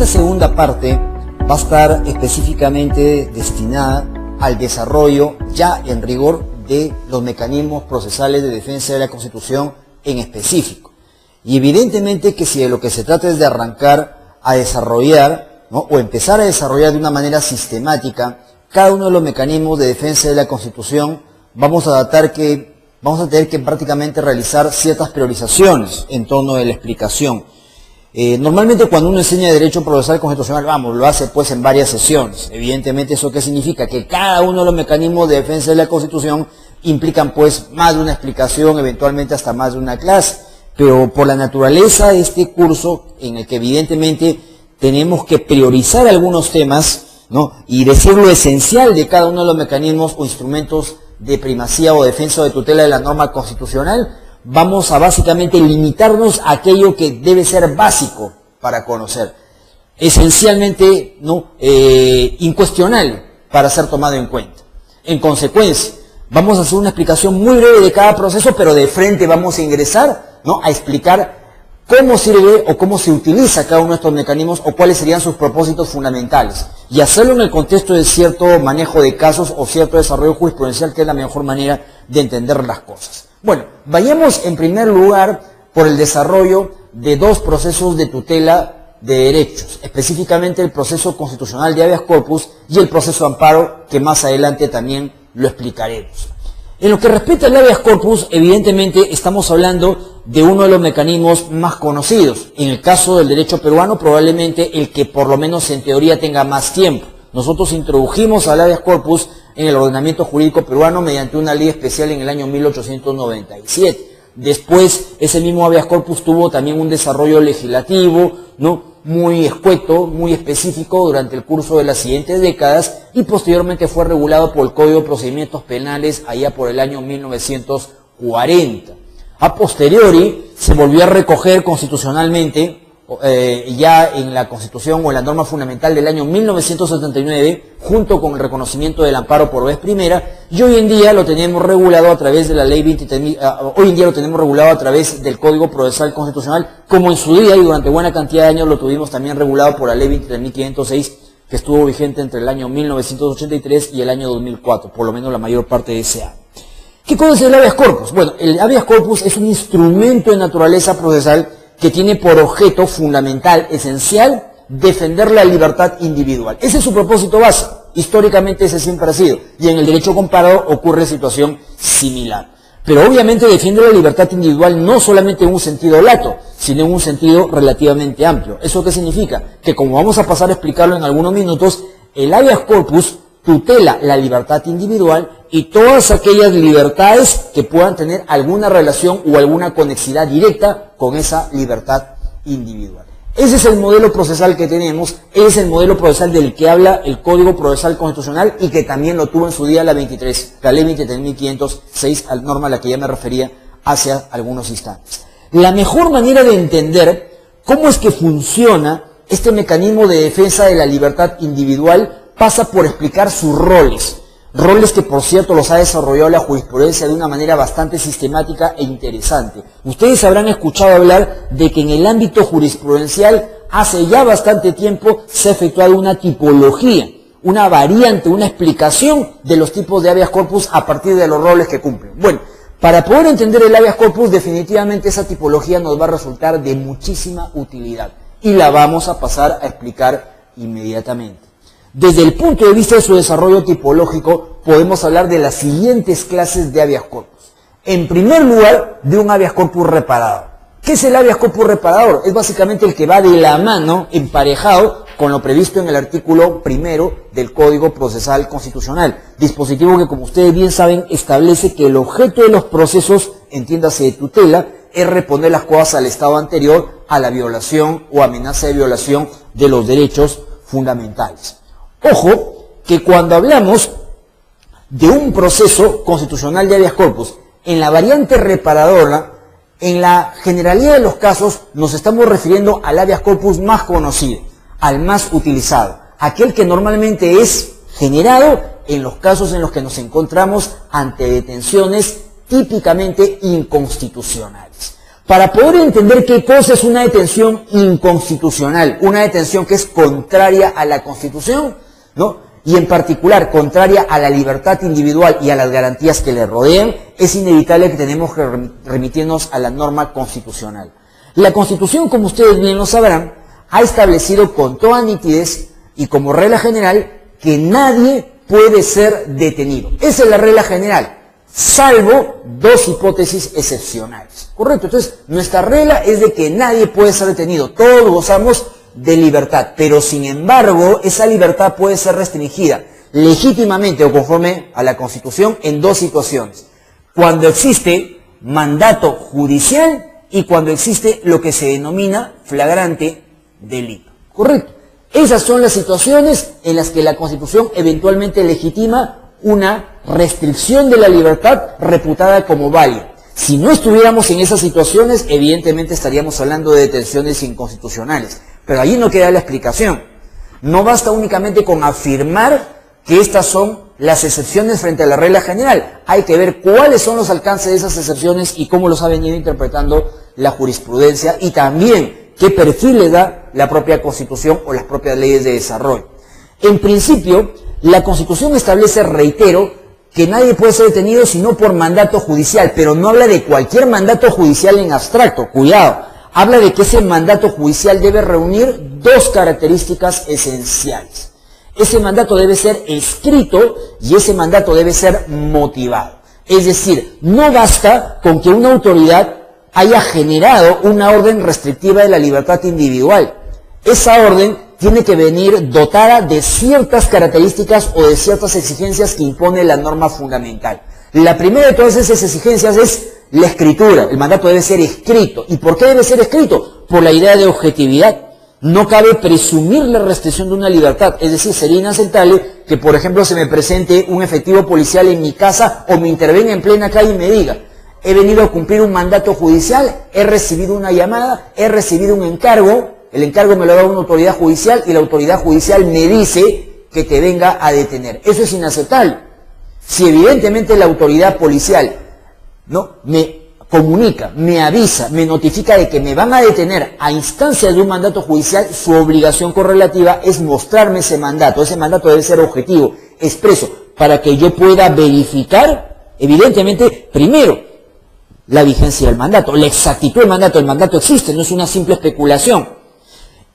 Esta segunda parte va a estar específicamente destinada al desarrollo ya en rigor de los mecanismos procesales de defensa de la Constitución en específico. Y evidentemente que si de lo que se trata es de arrancar a desarrollar, ¿no?, o empezar a desarrollar de una manera sistemática cada uno de los mecanismos de defensa de la Constitución, vamos a tener que prácticamente realizar ciertas priorizaciones en torno de la explicación. Normalmente cuando uno enseña Derecho Procesal Constitucional, lo hace pues en varias sesiones. Evidentemente, ¿eso qué significa? Que cada uno de los mecanismos de defensa de la Constitución implican pues más de una explicación, eventualmente hasta más de una clase. Pero por la naturaleza de este curso, en el que evidentemente tenemos que priorizar algunos temas, ¿no?, y decir lo esencial de cada uno de los mecanismos o instrumentos de primacía o defensa o de tutela de la norma constitucional, vamos a básicamente limitarnos a aquello que debe ser básico para conocer, esencialmente, ¿no?, incuestionable para ser tomado en cuenta. En consecuencia, vamos a hacer una explicación muy breve de cada proceso, pero de frente vamos a ingresar, ¿no?, a explicar cómo sirve o cómo se utiliza cada uno de estos mecanismos o cuáles serían sus propósitos fundamentales. Y hacerlo en el contexto de cierto manejo de casos o cierto desarrollo jurisprudencial, que es la mejor manera de entender las cosas. Bueno, vayamos en primer lugar por el desarrollo de dos procesos de tutela de derechos, específicamente el proceso constitucional de habeas corpus y el proceso de amparo, que más adelante también lo explicaremos. En lo que respecta al habeas corpus, evidentemente estamos hablando de uno de los mecanismos más conocidos. En el caso del derecho peruano, probablemente el que por lo menos en teoría tenga más tiempo. Nosotros introdujimos al habeas corpus en el ordenamiento jurídico peruano mediante una ley especial en el año 1897. Después, ese mismo habeas corpus tuvo también un desarrollo legislativo, ¿no?, muy escueto, muy específico durante el curso de las siguientes décadas, y posteriormente fue regulado por el Código de Procedimientos Penales allá por el año 1940. A posteriori se volvió a recoger constitucionalmente ya en la Constitución o en la norma fundamental del año 1979, junto con el reconocimiento del amparo por vez primera, y hoy en día lo tenemos regulado a través de la ley 23.000, hoy en día lo tenemos regulado a través del Código Procesal Constitucional, como en su día y durante buena cantidad de años lo tuvimos también regulado por la ley 23.506, que estuvo vigente entre el año 1983 y el año 2004, por lo menos la mayor parte de ese año. ¿Qué cosa es el habeas corpus? Bueno, el habeas corpus es un instrumento de naturaleza procesal que tiene por objeto fundamental, esencial, defender la libertad individual. Ese es su propósito básico. Históricamente ese siempre ha sido. Y en el derecho comparado ocurre situación similar. Pero obviamente defiende la libertad individual no solamente en un sentido lato, sino en un sentido relativamente amplio. ¿Eso qué significa? Que como vamos a pasar a explicarlo en algunos minutos, el habeas corpus tutela la libertad individual y todas aquellas libertades que puedan tener alguna relación o alguna conexidad directa con esa libertad individual. Ese es el modelo procesal que tenemos, es el modelo procesal del que habla el Código Procesal Constitucional y que también lo tuvo en su día la ley 23.506, norma a la que ya me refería hace algunos instantes. La mejor manera de entender cómo es que funciona este mecanismo de defensa de la libertad individual pasa por explicar sus roles que por cierto los ha desarrollado la jurisprudencia de una manera bastante sistemática e interesante. Ustedes habrán escuchado hablar de que en el ámbito jurisprudencial hace ya bastante tiempo se ha efectuado una tipología, una variante, una explicación de los tipos de habeas corpus a partir de los roles que cumplen. Bueno, para poder entender el habeas corpus, definitivamente esa tipología nos va a resultar de muchísima utilidad y la vamos a pasar a explicar inmediatamente. Desde el punto de vista de su desarrollo tipológico, podemos hablar de las siguientes clases de habeas corpus. En primer lugar, de un habeas corpus reparador. ¿Qué es el habeas corpus reparador? Es básicamente el que va de la mano, emparejado, con lo previsto en el artículo 1 del Código Procesal Constitucional. Dispositivo que, como ustedes bien saben, establece que el objeto de los procesos, entiéndase de tutela, es reponer las cosas al estado anterior a la violación o amenaza de violación de los derechos fundamentales. Ojo, que cuando hablamos de un proceso constitucional de habeas corpus, en la variante reparadora, en la generalidad de los casos nos estamos refiriendo al habeas corpus más conocido, al más utilizado, aquel que normalmente es generado en los casos en los que nos encontramos ante detenciones típicamente inconstitucionales. Para poder entender qué cosa es una detención inconstitucional, una detención que es contraria a la Constitución, ¿no?, y en particular contraria a la libertad individual y a las garantías que le rodean, es inevitable que tenemos que remitirnos a la norma constitucional. La Constitución, como ustedes bien lo sabrán, ha establecido con toda nitidez y como regla general que nadie puede ser detenido. Esa es la regla general, salvo dos hipótesis excepcionales. ¿Correcto? Entonces, nuestra regla es de que nadie puede ser detenido. Todos gozamos de libertad, pero sin embargo, esa libertad puede ser restringida legítimamente o conforme a la Constitución en dos situaciones. Cuando existe mandato judicial y cuando existe lo que se denomina flagrante delito. ¿Correcto? Esas son las situaciones en las que la Constitución eventualmente legitima una restricción de la libertad reputada como válida. Si no estuviéramos en esas situaciones, evidentemente estaríamos hablando de detenciones inconstitucionales. Pero allí no queda la explicación. No basta únicamente con afirmar que estas son las excepciones frente a la regla general. Hay que ver cuáles son los alcances de esas excepciones y cómo los ha venido interpretando la jurisprudencia y también qué perfil le da la propia Constitución o las propias leyes de desarrollo. En principio, la Constitución establece, reitero, que nadie puede ser detenido sino por mandato judicial, pero no habla de cualquier mandato judicial en abstracto, cuidado. Habla de que ese mandato judicial debe reunir dos características esenciales. Ese mandato debe ser escrito y ese mandato debe ser motivado. Es decir, no basta con que una autoridad haya generado una orden restrictiva de la libertad individual. Esa orden tiene que venir dotada de ciertas características o de ciertas exigencias que impone la norma fundamental. La primera de todas esas exigencias es la escritura. El mandato debe ser escrito. ¿Y por qué debe ser escrito? Por la idea de objetividad. No cabe presumir la restricción de una libertad. Es decir, sería inaceptable que, por ejemplo, se me presente un efectivo policial en mi casa o me intervenga en plena calle y me diga: he venido a cumplir un mandato judicial, he recibido una llamada, he recibido un encargo, el encargo me lo da una autoridad judicial y la autoridad judicial me dice que te venga a detener. Eso es inaceptable. Si evidentemente la autoridad policial me comunica, me avisa, me notifica de que me van a detener a instancia de un mandato judicial, su obligación correlativa es mostrarme ese mandato. Ese mandato debe ser objetivo, expreso, para que yo pueda verificar, evidentemente, primero, la vigencia del mandato, la exactitud del mandato. El mandato existe, no es una simple especulación.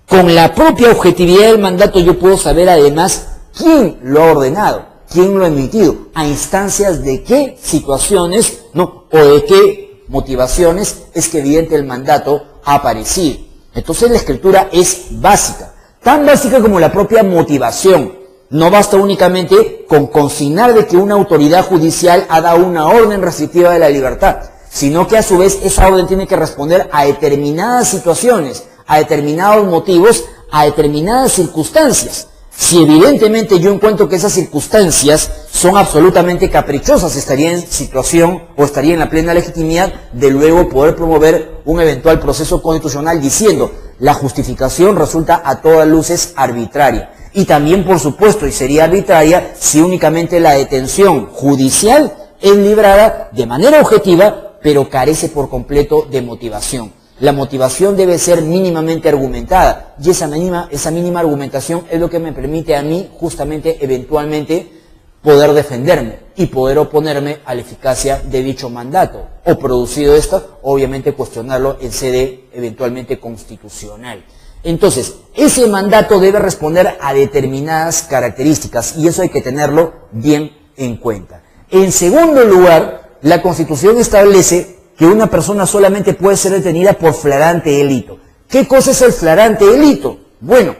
Con la propia objetividad del mandato yo puedo saber además quién lo ha ordenado, quién lo ha emitido, a instancias de qué situaciones, o de qué motivaciones es que evidente el mandato ha aparecido. Entonces la escritura es básica, tan básica como la propia motivación. No basta únicamente con consignar de que una autoridad judicial ha dado una orden restrictiva de la libertad, sino que a su vez esa orden tiene que responder a determinadas situaciones, a determinados motivos, a determinadas circunstancias. Si evidentemente yo encuentro que esas circunstancias son absolutamente caprichosas, estaría en situación o estaría en la plena legitimidad de luego poder promover un eventual proceso constitucional diciendo: la justificación resulta a todas luces arbitraria. Y también, por supuesto, y sería arbitraria si únicamente la detención judicial es librada de manera objetiva, pero carece por completo de motivación. La motivación debe ser mínimamente argumentada y esa mínima argumentación es lo que me permite a mí justamente eventualmente poder defenderme y poder oponerme a la eficacia de dicho mandato o, producido esto, obviamente cuestionarlo en sede eventualmente constitucional. Entonces, ese mandato debe responder a determinadas características y eso hay que tenerlo bien en cuenta. En segundo lugar, la Constitución establece que una persona solamente puede ser detenida por flagrante delito. ¿Qué cosa es el flagrante delito? Bueno,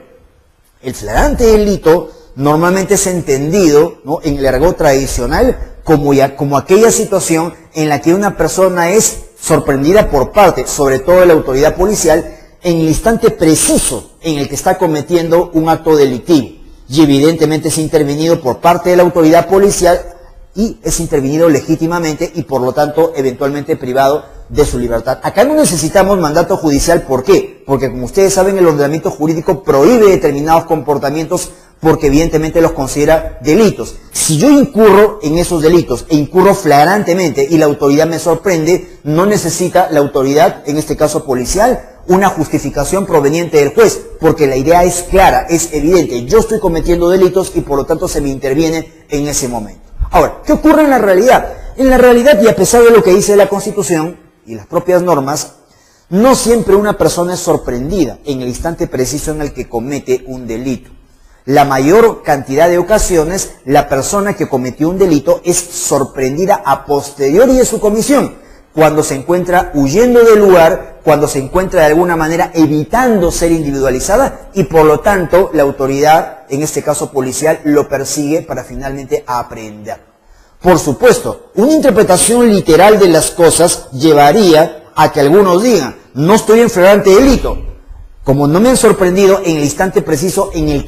el flagrante delito normalmente es entendido, en el argot tradicional como aquella situación en la que una persona es sorprendida por parte, sobre todo de la autoridad policial, en el instante preciso en el que está cometiendo un acto delictivo. Y evidentemente es intervenido por parte de la autoridad policial y es intervenido legítimamente y por lo tanto eventualmente privado de su libertad. Acá no necesitamos mandato judicial. ¿Por qué? Porque como ustedes saben, el ordenamiento jurídico prohíbe determinados comportamientos porque evidentemente los considera delitos. Si yo incurro en esos delitos e incurro flagrantemente y la autoridad me sorprende, no necesita la autoridad, en este caso policial, una justificación proveniente del juez, porque la idea es clara, es evidente. Yo estoy cometiendo delitos y por lo tanto se me interviene en ese momento. Ahora, ¿qué ocurre en la realidad? En la realidad, y a pesar de lo que dice la Constitución y las propias normas, no siempre una persona es sorprendida en el instante preciso en el que comete un delito. La mayor cantidad de ocasiones, la persona que cometió un delito es sorprendida a posteriori de su comisión, cuando se encuentra huyendo del lugar, cuando se encuentra de alguna manera evitando ser individualizada y por lo tanto la autoridad, en este caso policial, lo persigue para finalmente aprehender. Por supuesto, una interpretación literal de las cosas llevaría a que algunos digan, no estoy en flagrante delito, como no me han sorprendido en el instante preciso en el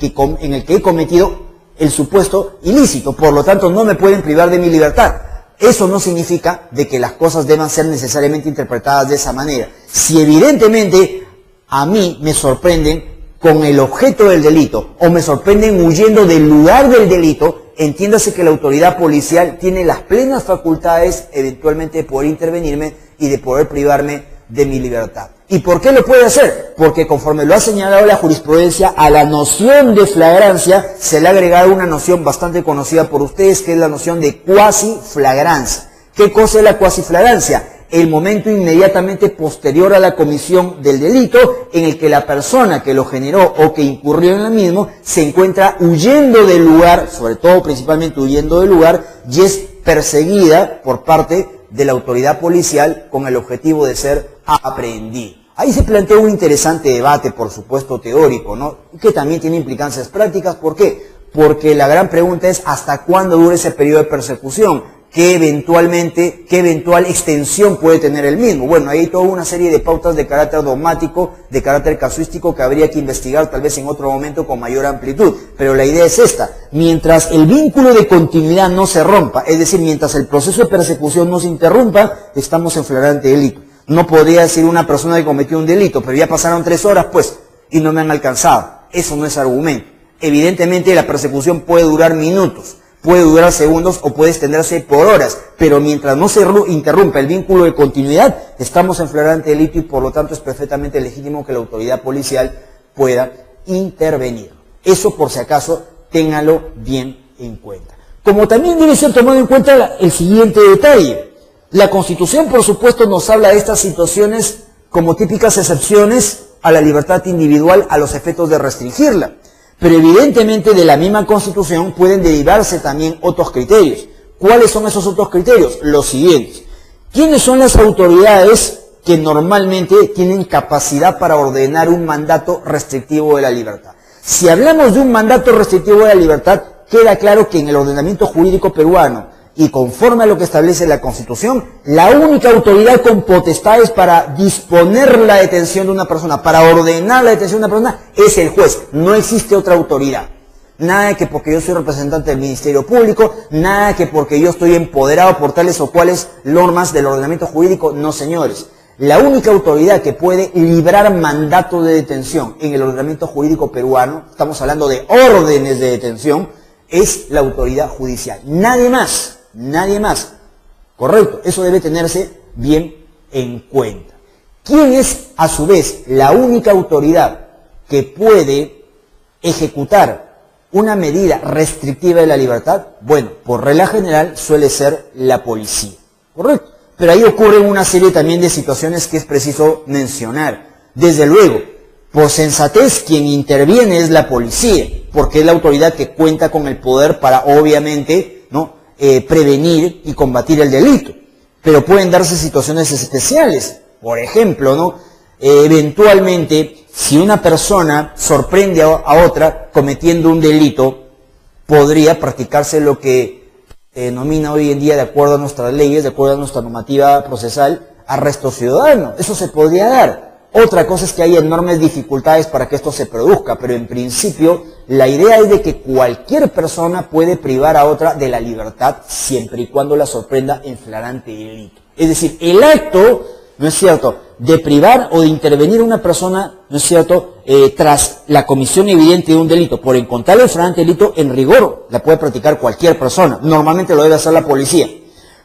que he cometido el supuesto ilícito, por lo tanto no me pueden privar de mi libertad. Eso no significa de que las cosas deban ser necesariamente interpretadas de esa manera. Si evidentemente a mí me sorprenden con el objeto del delito o me sorprenden huyendo del lugar del delito, entiéndase que la autoridad policial tiene las plenas facultades eventualmente de poder intervenirme y de poder privarme de mi libertad. ¿Y por qué lo puede hacer? Porque conforme lo ha señalado la jurisprudencia, a la noción de flagrancia se le ha agregado una noción bastante conocida por ustedes, que es la noción de cuasiflagrancia. ¿Qué cosa es la cuasiflagrancia? El momento inmediatamente posterior a la comisión del delito en el que la persona que lo generó o que incurrió en el mismo se encuentra huyendo del lugar, sobre todo principalmente huyendo del lugar, y es perseguida por parte de la autoridad policial con el objetivo de ser aprehendido. Ahí se plantea un interesante debate, por supuesto teórico, ¿no? Que también tiene implicancias prácticas. ¿Por qué? Porque la gran pregunta es ¿hasta cuándo dura ese periodo de persecución? ¿Qué eventual extensión puede tener el mismo? Bueno, ahí hay toda una serie de pautas de carácter dogmático, de carácter casuístico que habría que investigar tal vez en otro momento con mayor amplitud. Pero la idea es esta: mientras el vínculo de continuidad no se rompa, es decir, mientras el proceso de persecución no se interrumpa, estamos en flagrante delito. No podría decir una persona que cometió un delito, pero ya pasaron 3 horas, pues, y no me han alcanzado. Eso no es argumento. Evidentemente la persecución puede durar minutos, puede durar segundos o puede extenderse por horas, pero mientras no se interrumpa el vínculo de continuidad, estamos en flagrante delito y por lo tanto es perfectamente legítimo que la autoridad policial pueda intervenir. Eso, por si acaso, téngalo bien en cuenta. Como también debe ser tomado en cuenta el siguiente detalle. La Constitución, por supuesto, nos habla de estas situaciones como típicas excepciones a la libertad individual a los efectos de restringirla. Pero evidentemente de la misma Constitución pueden derivarse también otros criterios. ¿Cuáles son esos otros criterios? Los siguientes. ¿Quiénes son las autoridades que normalmente tienen capacidad para ordenar un mandato restrictivo de la libertad? Si hablamos de un mandato restrictivo de la libertad, queda claro que en el ordenamiento jurídico peruano y conforme a lo que establece la Constitución, la única autoridad con potestades para disponer la detención de una persona, para ordenar la detención de una persona, es el juez. No existe otra autoridad. Nada de que porque yo soy representante del Ministerio Público, nada de que porque yo estoy empoderado por tales o cuales normas del ordenamiento jurídico. No, señores. La única autoridad que puede librar mandato de detención en el ordenamiento jurídico peruano, estamos hablando de órdenes de detención, es la autoridad judicial. Nadie más. Nadie más. Correcto, eso debe tenerse bien en cuenta. ¿Quién es, a su vez, la única autoridad que puede ejecutar una medida restrictiva de la libertad? Bueno, por regla general suele ser la policía. Correcto. Pero ahí ocurren una serie también de situaciones que es preciso mencionar. Desde luego, por sensatez, quien interviene es la policía, porque es la autoridad que cuenta con el poder para, obviamente, ¿no?, prevenir y combatir el delito. Pero pueden darse situaciones especiales. Por ejemplo, ¿no?, eventualmente, si una persona sorprende a otra cometiendo un delito, podría practicarse lo que denomina hoy en día, de acuerdo a nuestras leyes, de acuerdo a nuestra normativa procesal, arresto ciudadano. Eso se podría dar. Otra cosa es que hay enormes dificultades para que esto se produzca, pero en principio la idea es de que cualquier persona puede privar a otra de la libertad siempre y cuando la sorprenda en flagrante delito. Es decir, el acto, no es cierto, de privar o de intervenir a una persona, ¿no es cierto?, tras la comisión evidente de un delito, por encontrarle el flagrante delito, en rigor la puede practicar cualquier persona. Normalmente lo debe hacer la policía.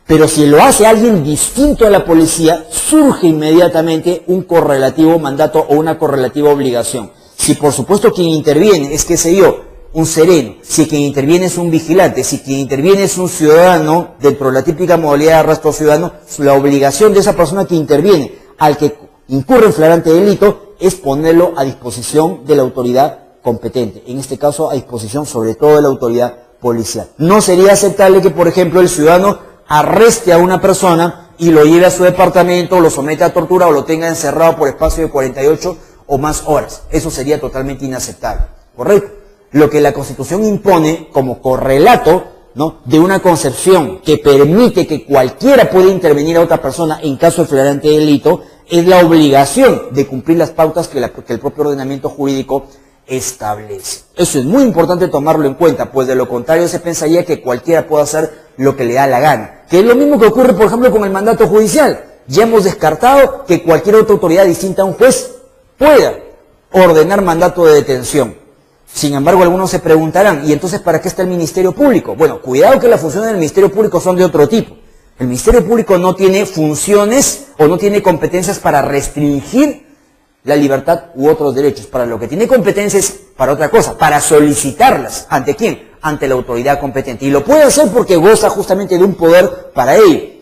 Pero si lo hace alguien distinto a la policía, surge inmediatamente un correlativo mandato o una correlativa obligación. Si por supuesto quien interviene es, qué sé yo, un sereno, si quien interviene es un vigilante, si quien interviene es un ciudadano, dentro de la típica modalidad de arresto ciudadano, la obligación de esa persona que interviene al que incurre en flagrante delito es ponerlo a disposición de la autoridad competente, en este caso a disposición sobre todo de la autoridad policial. No sería aceptable que, por ejemplo, el ciudadano arreste a una persona y lo lleve a su departamento, lo someta a tortura o lo tenga encerrado por espacio de 48 o más horas. Eso sería totalmente inaceptable, ¿correcto? Lo que la Constitución impone como correlato, ¿no?, de una concepción que permite que cualquiera pueda intervenir a otra persona en caso de flagrante delito, es la obligación de cumplir las pautas que el propio ordenamiento jurídico establece. Eso es muy importante tomarlo en cuenta, pues de lo contrario se pensaría que cualquiera puede hacer lo que le da la gana. Que es lo mismo que ocurre, por ejemplo, con el mandato judicial. Ya hemos descartado que cualquier otra autoridad distinta a un juez pueda ordenar mandato de detención. Sin embargo, algunos se preguntarán, ¿y entonces para qué está el Ministerio Público? Bueno, cuidado que las funciones del Ministerio Público son de otro tipo. El Ministerio Público no tiene funciones o no tiene competencias para restringir la libertad u otros derechos. Para lo que tiene competencias es para otra cosa, para solicitarlas. ¿Ante quién? Ante la autoridad competente. Y lo puede hacer porque goza justamente de un poder para ello.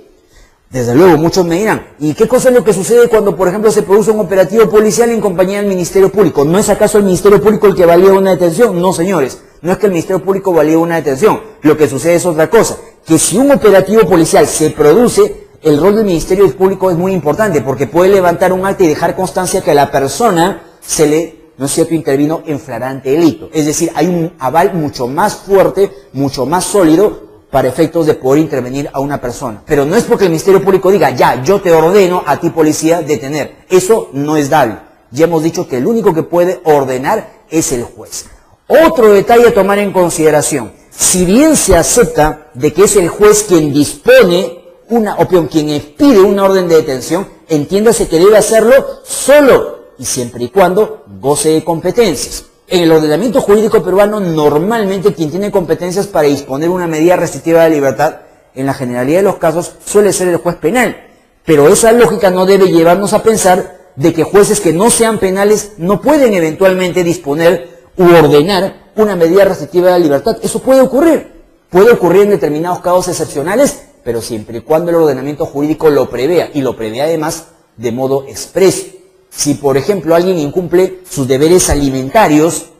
Desde luego, muchos me dirán, ¿y qué cosa es lo que sucede cuando, por ejemplo, se produce un operativo policial en compañía del Ministerio Público? ¿No es acaso el Ministerio Público el que valida una detención? No, señores, no es que el Ministerio Público valide una detención. Lo que sucede es otra cosa, que si un operativo policial se produce, el rol del Ministerio Público es muy importante, porque puede levantar un acta y dejar constancia que a la persona se le, ¿no es cierto?, intervino en flagrante delito. Es decir, hay un aval mucho más fuerte, mucho más sólido, para efectos de poder intervenir a una persona. Pero no es porque el Ministerio Público diga, ya, yo te ordeno a ti, policía, detener. Eso no es dable. Ya hemos dicho que el único que puede ordenar es el juez. Otro detalle a tomar en consideración. Si bien se acepta de que es el juez quien dispone quien expide una orden de detención, entiéndase que debe hacerlo solo y siempre y cuando goce de competencias. En el ordenamiento jurídico peruano, normalmente quien tiene competencias para disponer una medida restrictiva de libertad, en la generalidad de los casos, suele ser el juez penal. Pero esa lógica no debe llevarnos a pensar de que jueces que no sean penales no pueden eventualmente disponer u ordenar una medida restrictiva de libertad. Eso puede ocurrir en determinados casos excepcionales, pero siempre y cuando el ordenamiento jurídico lo prevea, y lo prevea además de modo expreso. Si, por ejemplo, alguien incumple sus deberes alimentarios,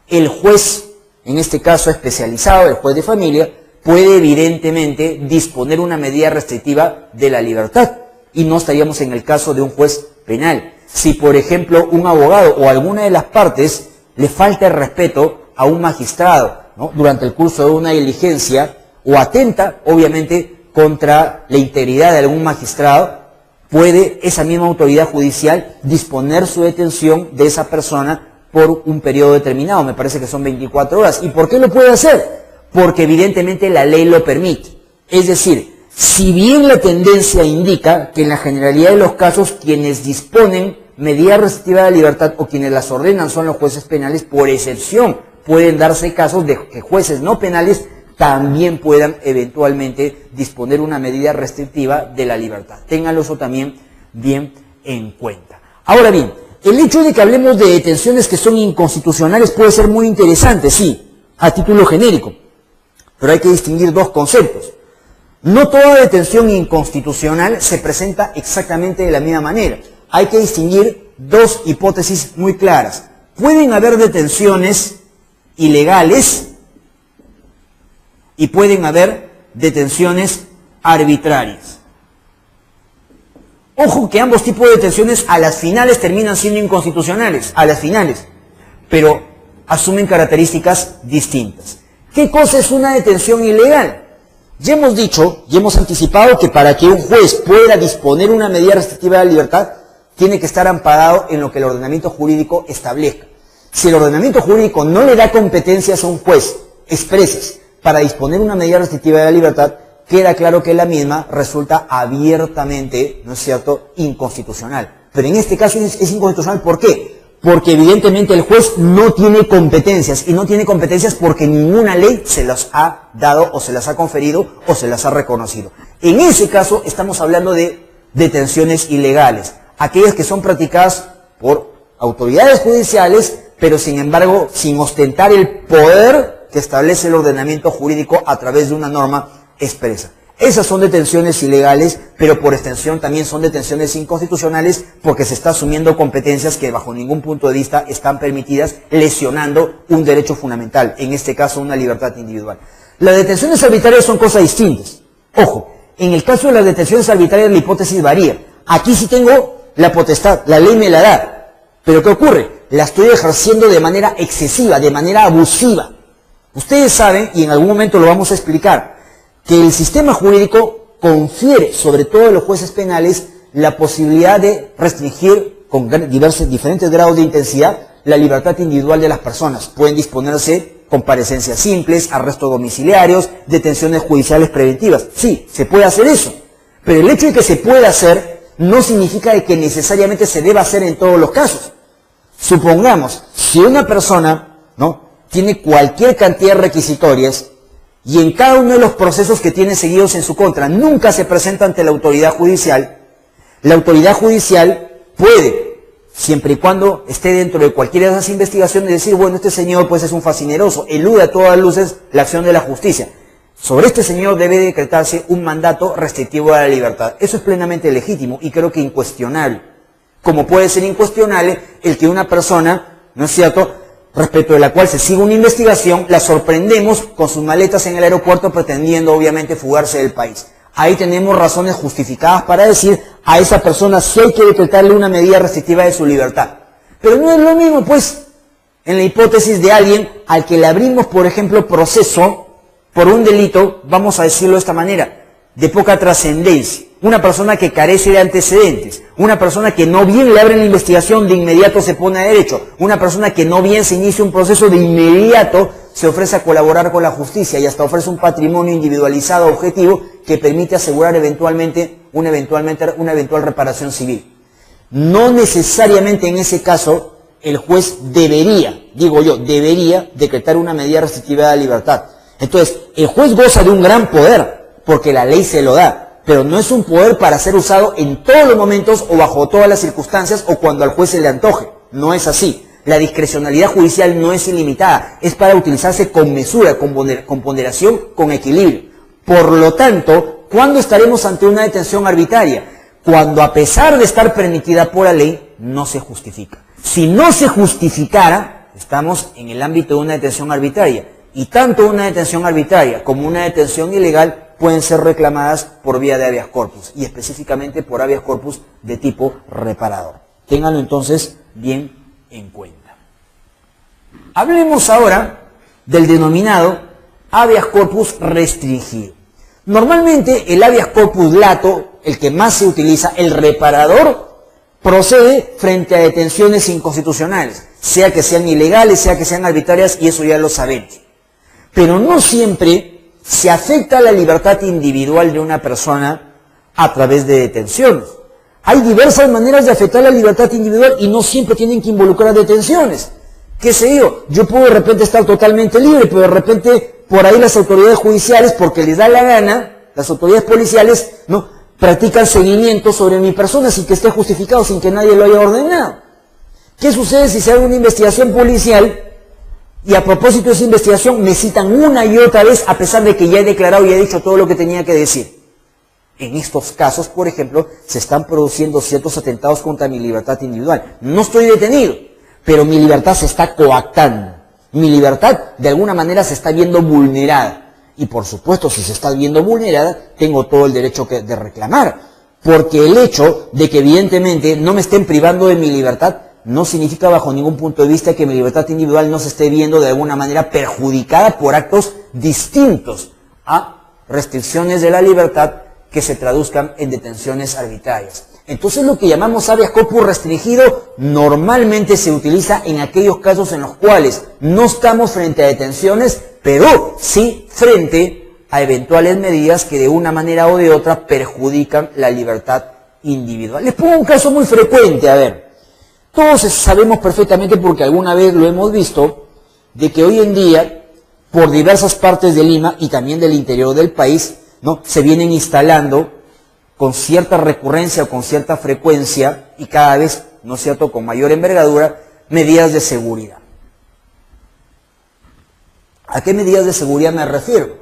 el juez, en este caso especializado, el juez de familia, puede evidentemente disponer una medida restrictiva de la libertad, y no estaríamos en el caso de un juez penal. Si, por ejemplo, un abogado o alguna de las partes le falta el respeto a un magistrado, ¿no?, durante el curso de una diligencia, o atenta, obviamente, contra la integridad de algún magistrado, puede esa misma autoridad judicial disponer su detención de esa persona por un periodo determinado, me parece que son 24 horas. ¿Y por qué lo puede hacer? Porque evidentemente la ley lo permite. Es decir, si bien la tendencia indica que en la generalidad de los casos quienes disponen medidas restrictivas de libertad o quienes las ordenan son los jueces penales, por excepción pueden darse casos de que jueces no penales también puedan eventualmente disponer una medida restrictiva de la libertad. Ténganlo eso también bien en cuenta. Ahora bien, el hecho de que hablemos de detenciones que son inconstitucionales puede ser muy interesante, sí, a título genérico, pero hay que distinguir dos conceptos. No toda detención inconstitucional se presenta exactamente de la misma manera. Hay que distinguir dos hipótesis muy claras. Pueden haber detenciones ilegales y pueden haber detenciones arbitrarias. Ojo que ambos tipos de detenciones a las finales terminan siendo inconstitucionales, a las finales, pero asumen características distintas. ¿Qué cosa es una detención ilegal? Ya hemos dicho, ya hemos anticipado que para que un juez pueda disponer una medida restrictiva de la libertad, tiene que estar amparado en lo que el ordenamiento jurídico establezca. Si el ordenamiento jurídico no le da competencias a un juez expresas para disponer una medida restrictiva de la libertad, queda claro que la misma resulta abiertamente, ¿no es cierto?, inconstitucional. Pero en este caso es inconstitucional. ¿Por qué? Porque evidentemente el juez no tiene competencias, y no tiene competencias porque ninguna ley se las ha dado o se las ha conferido o se las ha reconocido. En ese caso estamos hablando de detenciones ilegales, aquellas que son practicadas por autoridades judiciales, pero sin embargo sin ostentar el poder que establece el ordenamiento jurídico a través de una norma expresa. Esas son detenciones ilegales, pero por extensión también son detenciones inconstitucionales porque se está asumiendo competencias que bajo ningún punto de vista están permitidas, lesionando un derecho fundamental, en este caso una libertad individual. Las detenciones arbitrarias son cosas distintas. Ojo, en el caso de las detenciones arbitrarias la hipótesis varía. Aquí sí tengo la potestad, la ley me la da. Pero ¿qué ocurre? La estoy ejerciendo de manera excesiva, de manera abusiva. Ustedes saben, y en algún momento lo vamos a explicar, que el sistema jurídico confiere, sobre todo a los jueces penales, la posibilidad de restringir con diferentes grados de intensidad la libertad individual de las personas. Pueden disponerse comparecencias simples, arrestos domiciliarios, detenciones judiciales preventivas. Sí, se puede hacer eso. Pero el hecho de que se pueda hacer no significa de que necesariamente se deba hacer en todos los casos. Supongamos, si una persona, ¿no?, tiene cualquier cantidad de requisitorias, y en cada uno de los procesos que tiene seguidos en su contra nunca se presenta ante la autoridad judicial puede, siempre y cuando esté dentro de cualquiera de esas investigaciones, decir, bueno, este señor pues es un fascineroso, elude a todas luces la acción de la justicia. Sobre este señor debe decretarse un mandato restrictivo de la libertad. Eso es plenamente legítimo y creo que incuestionable. Como puede ser incuestionable el que una persona, ¿no es cierto?, respecto de la cual se sigue una investigación, la sorprendemos con sus maletas en el aeropuerto pretendiendo obviamente fugarse del país. Ahí tenemos razones justificadas para decir a esa persona sí hay que decretarle una medida restrictiva de su libertad. Pero no es lo mismo, pues, en la hipótesis de alguien al que le abrimos, por ejemplo, proceso por un delito, vamos a decirlo de esta manera, de poca trascendencia. Una persona que carece de antecedentes, una persona que no bien le abren la investigación, de inmediato se pone a derecho, una persona que no bien se inicia un proceso, de inmediato se ofrece a colaborar con la justicia y hasta ofrece un patrimonio individualizado objetivo que permite asegurar eventualmente una eventual reparación civil. No necesariamente en ese caso el juez debería decretar una medida restrictiva de la libertad. Entonces, el juez goza de un gran poder porque la ley se lo da. Pero no es un poder para ser usado en todos los momentos o bajo todas las circunstancias o cuando al juez se le antoje. No es así. La discrecionalidad judicial no es ilimitada. Es para utilizarse con mesura, con ponderación, con equilibrio. Por lo tanto, ¿cuándo estaremos ante una detención arbitraria? Cuando a pesar de estar permitida por la ley, no se justifica. Si no se justificara, estamos en el ámbito de una detención arbitraria. Y tanto una detención arbitraria como una detención ilegal pueden ser reclamadas por vía de habeas corpus, y específicamente por habeas corpus de tipo reparador. Ténganlo entonces bien en cuenta. Hablemos ahora del denominado habeas corpus restringido. Normalmente el habeas corpus lato, el que más se utiliza, el reparador, procede frente a detenciones inconstitucionales, sea que sean ilegales, sea que sean arbitrarias, y eso ya lo sabemos. Pero no siempre se afecta la libertad individual de una persona a través de detenciones. Hay diversas maneras de afectar la libertad individual y no siempre tienen que involucrar detenciones. ¿Qué sé yo? Yo puedo de repente estar totalmente libre, pero de repente por ahí las autoridades judiciales, porque les da la gana, las autoridades policiales, ¿no?, practican seguimiento sobre mi persona sin que esté justificado, sin que nadie lo haya ordenado. ¿Qué sucede si se hace una investigación policial y a propósito de esa investigación me citan una y otra vez a pesar de que ya he declarado y he dicho todo lo que tenía que decir? En estos casos, por ejemplo, se están produciendo ciertos atentados contra mi libertad individual. No estoy detenido, pero mi libertad se está coactando. Mi libertad, de alguna manera, se está viendo vulnerada. Y por supuesto, si se está viendo vulnerada, tengo todo el derecho de reclamar. Porque el hecho de que evidentemente no me estén privando de mi libertad no significa bajo ningún punto de vista que mi libertad individual no se esté viendo de alguna manera perjudicada por actos distintos a restricciones de la libertad que se traduzcan en detenciones arbitrarias. Entonces lo que llamamos habeas corpus restringido normalmente se utiliza en aquellos casos en los cuales no estamos frente a detenciones, pero sí frente a eventuales medidas que de una manera o de otra perjudican la libertad individual. Les pongo un caso muy frecuente, a ver. Todos sabemos perfectamente, porque alguna vez lo hemos visto, de que hoy en día, por diversas partes de Lima y también del interior del país, ¿no?, se vienen instalando con cierta recurrencia o con cierta frecuencia y cada vez, ¿no es cierto?, con mayor envergadura, medidas de seguridad. ¿A qué medidas de seguridad me refiero?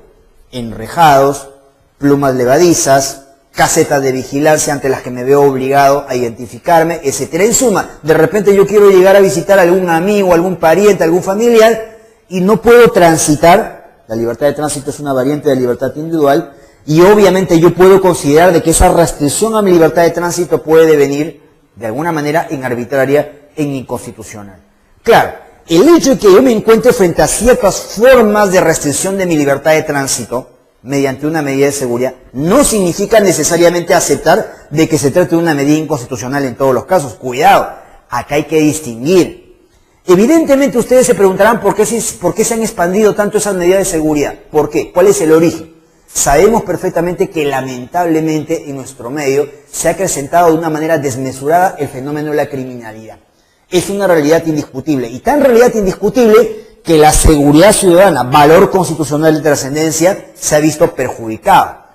Enrejados, plumas levadizas, casetas de vigilancia ante las que me veo obligado a identificarme, etcétera. En suma, de repente yo quiero llegar a visitar a algún amigo, algún pariente, algún familiar y no puedo transitar. La libertad de tránsito es una variante de la libertad individual y obviamente yo puedo considerar de que esa restricción a mi libertad de tránsito puede devenir de alguna manera en arbitraria, en inconstitucional. Claro, el hecho de que yo me encuentre frente a ciertas formas de restricción de mi libertad de tránsito mediante una medida de seguridad no significa necesariamente aceptar de que se trate de una medida inconstitucional en todos los casos. Cuidado, acá hay que distinguir. Evidentemente ustedes se preguntarán por qué se han expandido tanto esas medidas de seguridad. ¿Por qué? ¿Cuál es el origen? Sabemos perfectamente que lamentablemente en nuestro medio se ha acrecentado de una manera desmesurada el fenómeno de la criminalidad. Es una realidad indiscutible, y tan realidad indiscutible que la seguridad ciudadana, valor constitucional de trascendencia, se ha visto perjudicada.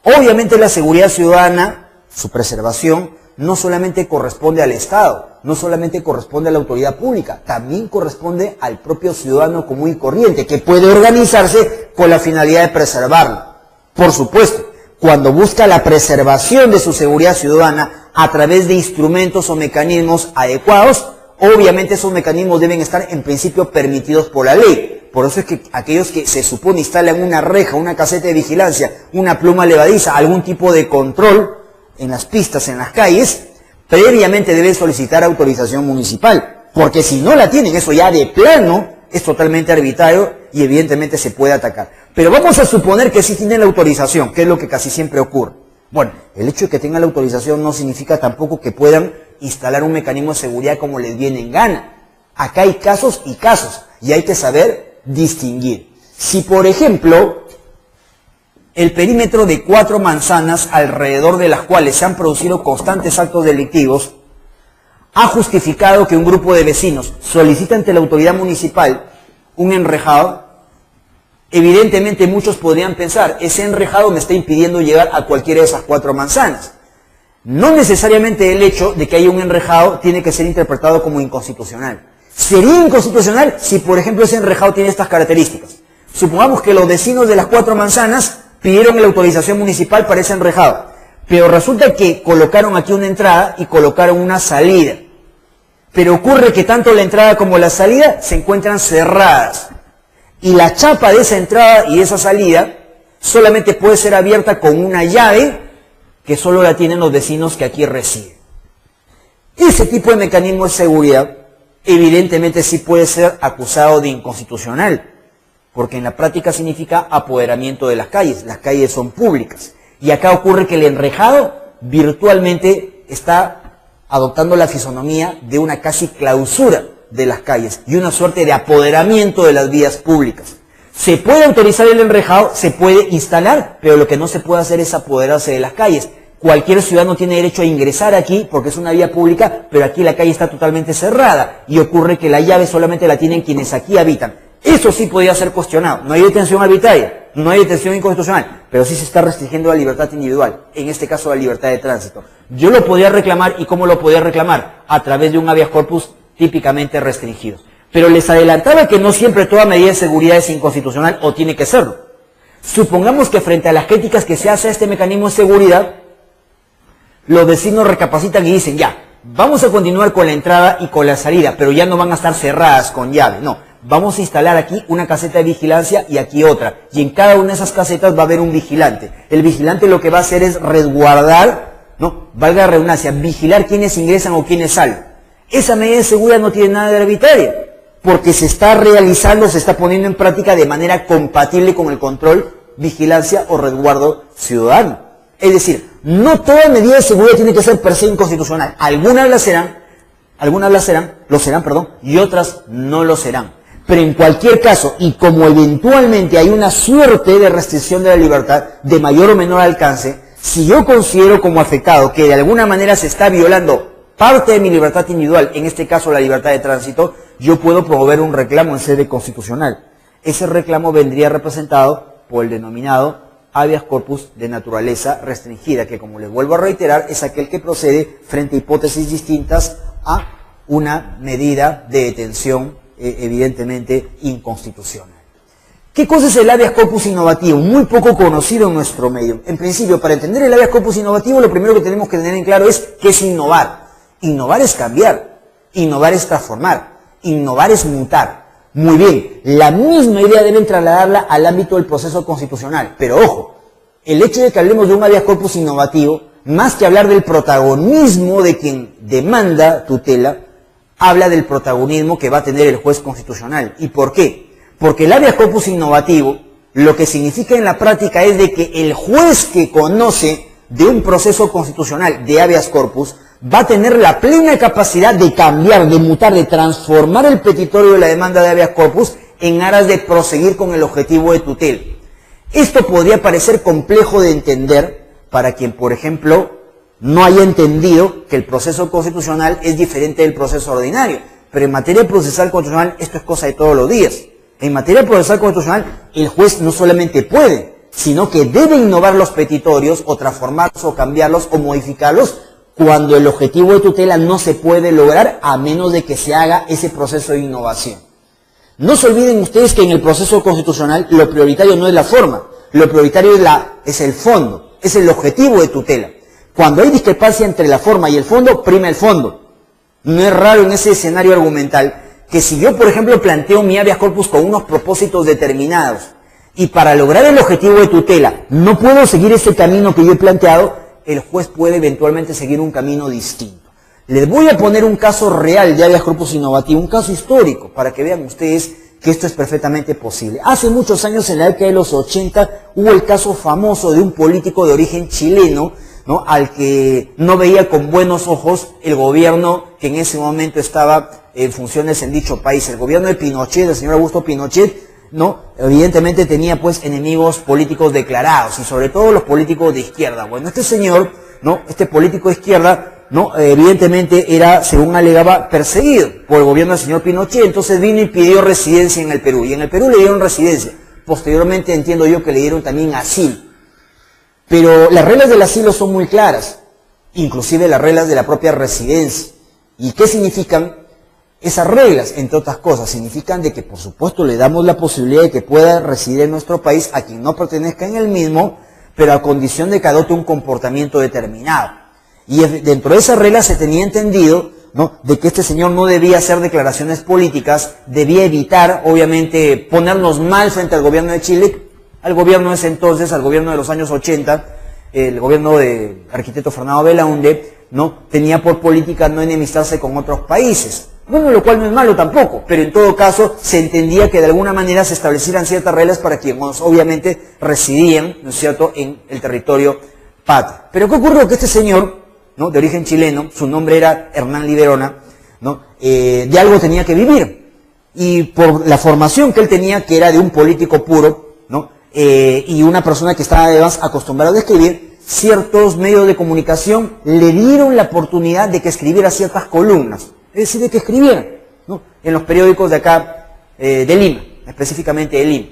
Obviamente la seguridad ciudadana, su preservación, no solamente corresponde al Estado, no solamente corresponde a la autoridad pública, también corresponde al propio ciudadano común y corriente, que puede organizarse con la finalidad de preservarlo. Por supuesto, cuando busca la preservación de su seguridad ciudadana a través de instrumentos o mecanismos adecuados, obviamente esos mecanismos deben estar en principio permitidos por la ley. Por eso es que aquellos que se supone instalan una reja, una caseta de vigilancia, una pluma levadiza, algún tipo de control en las pistas, en las calles, previamente deben solicitar autorización municipal. Porque si no la tienen, eso ya de plano es totalmente arbitrario y evidentemente se puede atacar. Pero vamos a suponer que sí tienen la autorización, que es lo que casi siempre ocurre. Bueno, el hecho de que tengan la autorización no significa tampoco que puedan instalar un mecanismo de seguridad como les viene en gana. Acá hay casos y casos, y hay que saber distinguir. Si, por ejemplo, el perímetro de 4 manzanas alrededor de las cuales se han producido constantes actos delictivos ha justificado que un grupo de vecinos solicite ante la autoridad municipal un enrejado, evidentemente muchos podrían pensar, ese enrejado me está impidiendo llegar a cualquiera de esas 4 manzanas. No necesariamente el hecho de que haya un enrejado tiene que ser interpretado como inconstitucional. Sería inconstitucional si, por ejemplo, ese enrejado tiene estas características. Supongamos que los vecinos de las 4 manzanas pidieron la autorización municipal para ese enrejado, pero resulta que colocaron aquí una entrada y colocaron una salida. Pero ocurre que tanto la entrada como la salida se encuentran cerradas. Y la chapa de esa entrada y de esa salida solamente puede ser abierta con una llave que solo la tienen los vecinos que aquí residen. Ese tipo de mecanismo de seguridad evidentemente sí puede ser acusado de inconstitucional, porque en la práctica significa apoderamiento de las calles son públicas. Y acá ocurre que el enrejado virtualmente está adoptando la fisonomía de una casi clausura de las calles y una suerte de apoderamiento de las vías públicas. Se puede autorizar el enrejado, se puede instalar, pero lo que no se puede hacer es apoderarse de las calles. Cualquier ciudadano tiene derecho a ingresar aquí porque es una vía pública, pero aquí la calle está totalmente cerrada y ocurre que la llave solamente la tienen quienes aquí habitan. Eso sí podría ser cuestionado. No hay detención arbitraria, no hay detención inconstitucional, pero sí se está restringiendo la libertad individual, en este caso la libertad de tránsito. Yo lo podría reclamar, ¿y cómo lo podría reclamar? A través de un habeas corpus típicamente restringido. Pero les adelantaba que no siempre toda medida de seguridad es inconstitucional o tiene que serlo. Supongamos que frente a las críticas que se hace a este mecanismo de seguridad, los vecinos recapacitan y dicen, ya, vamos a continuar con la entrada y con la salida, pero ya no van a estar cerradas con llave, no. Vamos a instalar aquí una caseta de vigilancia y aquí otra. Y en cada una de esas casetas va a haber un vigilante. El vigilante lo que va a hacer es resguardar, no, valga la redundancia, vigilar quiénes ingresan o quiénes salen. Esa medida de seguridad no tiene nada de arbitraria, porque se está realizando, se está poniendo en práctica de manera compatible con el control, vigilancia o resguardo ciudadano. Es decir, no toda medida de seguridad tiene que ser per se inconstitucional. Algunas lo serán, y otras no lo serán. Pero en cualquier caso, y como eventualmente hay una suerte de restricción de la libertad de mayor o menor alcance, Si yo considero como afectado que de alguna manera se está violando parte de mi libertad individual, en este caso la libertad de tránsito, yo puedo promover un reclamo en sede constitucional. Ese reclamo vendría representado por el denominado habeas corpus de naturaleza restringida, que como les vuelvo a reiterar, es aquel que procede frente a hipótesis distintas a una medida de detención evidentemente inconstitucional. ¿Qué cosa es el habeas corpus innovativo? Muy poco conocido en nuestro medio. En principio, para entender el habeas corpus innovativo, lo primero que tenemos que tener en claro es qué es innovar. Innovar es cambiar, innovar es transformar, innovar es mutar. Muy bien, la misma idea deben trasladarla al ámbito del proceso constitucional. Pero ojo, el hecho de que hablemos de un habeas corpus innovativo, más que hablar del protagonismo de quien demanda tutela, habla del protagonismo que va a tener el juez constitucional. ¿Y por qué? Porque el habeas corpus innovativo, lo que significa en la práctica es de que el juez que conoce de un proceso constitucional de habeas corpus va a tener la plena capacidad de cambiar, de mutar, de transformar el petitorio de la demanda de habeas corpus en aras de proseguir con el objetivo de tutela. Esto podría parecer complejo de entender para quien, por ejemplo, no haya entendido que el proceso constitucional es diferente del proceso ordinario. Pero en materia procesal constitucional esto es cosa de todos los días. En materia procesal constitucional el juez no solamente puede, sino que debe innovar los petitorios o transformarlos o cambiarlos o modificarlos cuando el objetivo de tutela no se puede lograr a menos de que se haga ese proceso de innovación. No se olviden ustedes que en el proceso constitucional lo prioritario no es la forma, lo prioritario es el fondo, es el objetivo de tutela. Cuando hay discrepancia entre la forma y el fondo, prima el fondo. No es raro en ese escenario argumental que si yo, por ejemplo, planteo mi habeas corpus con unos propósitos determinados y para lograr el objetivo de tutela no puedo seguir ese camino que yo he planteado, el juez puede eventualmente seguir un camino distinto. Les voy a poner un caso real de habeas corpus innovativo, un caso histórico, para que vean ustedes que esto es perfectamente posible. Hace muchos años, en la década de los 80, hubo el caso famoso de un político de origen chileno, ¿no?, al que no veía con buenos ojos el gobierno que en ese momento estaba en funciones en dicho país. El gobierno de Pinochet, del señor Augusto Pinochet, ¿no?, evidentemente tenía pues enemigos políticos declarados y sobre todo los políticos de izquierda. Bueno, este señor, ¿no?, este político de izquierda, ¿no?, evidentemente era, según alegaba, perseguido por el gobierno del señor Pinochet, entonces vino y pidió residencia en el Perú, y en el Perú le dieron residencia. Posteriormente entiendo yo que le dieron también asilo. Pero las reglas del asilo son muy claras, inclusive las reglas de la propia residencia. ¿Y qué significan? Esas reglas, entre otras cosas, significan de que por supuesto le damos la posibilidad de que pueda residir en nuestro país a quien no pertenezca en el mismo, pero a condición de que adopte un comportamiento determinado. Y dentro de esas reglas se tenía entendido, ¿no?, de que este señor no debía hacer declaraciones políticas, debía evitar, obviamente, ponernos mal frente al gobierno de Chile, al gobierno de ese entonces, al gobierno de los años 80, el gobierno del arquitecto Fernando Belaunde, ¿no?, tenía por política no enemistarse con otros países. Bueno, lo cual no es malo tampoco, pero en todo caso se entendía que de alguna manera se establecieran ciertas reglas para quienes obviamente residían, ¿no es cierto?, en el territorio patrio. Pero ¿qué ocurrió? Que este señor, ¿no?, de origen chileno, su nombre era Hernán Liberona, ¿no?, de algo tenía que vivir. Y por la formación que él tenía, que era de un político puro, ¿no?, y una persona que estaba además acostumbrada a escribir, ciertos medios de comunicación le dieron la oportunidad de que escribiera ciertas columnas. Es decir, de que escribiera, ¿no?, en los periódicos de acá, de Lima, específicamente de Lima.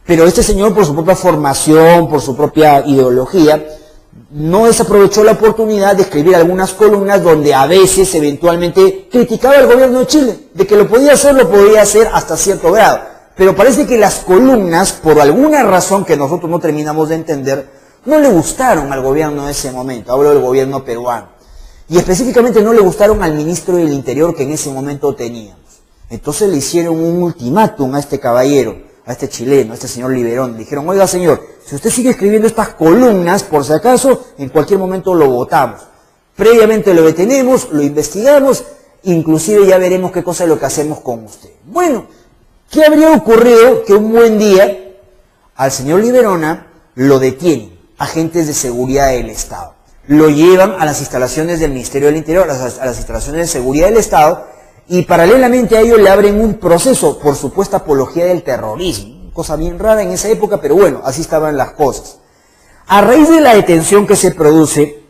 Pero este señor, por su propia formación, por su propia ideología, no desaprovechó la oportunidad de escribir algunas columnas donde a veces, eventualmente, criticaba al gobierno de Chile. De que lo podía hacer hasta cierto grado. Pero parece que las columnas, por alguna razón que nosotros no terminamos de entender, no le gustaron al gobierno de ese momento. Hablo del gobierno peruano. Y específicamente no le gustaron al ministro del Interior que en ese momento teníamos. Entonces le hicieron un ultimátum a este caballero, a este chileno, a este señor Liberón. Le dijeron: oiga señor, si usted sigue escribiendo estas columnas, por si acaso, en cualquier momento lo votamos. Previamente lo detenemos, lo investigamos, inclusive ya veremos qué cosa es lo que hacemos con usted. Bueno, ¿qué habría ocurrido? Que un buen día al señor Liberona lo detienen agentes de seguridad del Estado. Lo llevan a las instalaciones del Ministerio del Interior, a las instalaciones de seguridad del Estado, y paralelamente a ello le abren un proceso por supuesta apología del terrorismo. Cosa bien rara en esa época, pero bueno, así estaban las cosas. A raíz de la detención que se produce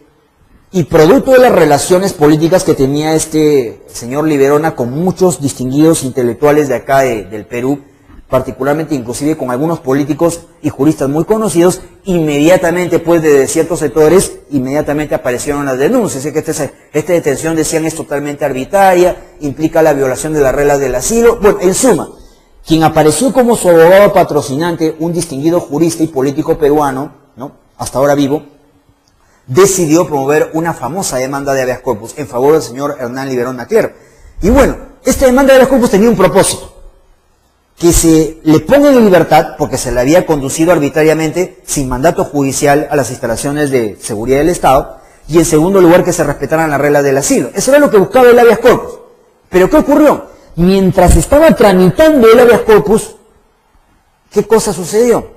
y producto de las relaciones políticas que tenía este señor Liberona con muchos distinguidos intelectuales de acá del Perú, particularmente inclusive con algunos políticos y juristas muy conocidos, inmediatamente pues desde ciertos sectores, inmediatamente aparecieron las denuncias. Es que esta detención, decían, es totalmente arbitraria, implica la violación de las reglas del asilo. Bueno, en suma, quien apareció como su abogado patrocinante, un distinguido jurista y político peruano, ¿no?, hasta ahora vivo, decidió promover una famosa demanda de habeas corpus en favor del señor Hernán Liberona Clerc. Y bueno, esta demanda de habeas corpus tenía un propósito: que se le ponga en libertad, porque se le había conducido arbitrariamente, sin mandato judicial, a las instalaciones de seguridad del Estado, y en segundo lugar que se respetaran las reglas del asilo. Eso era lo que buscaba el habeas corpus. Pero ¿qué ocurrió? Mientras estaba tramitando el habeas corpus, ¿qué cosa sucedió?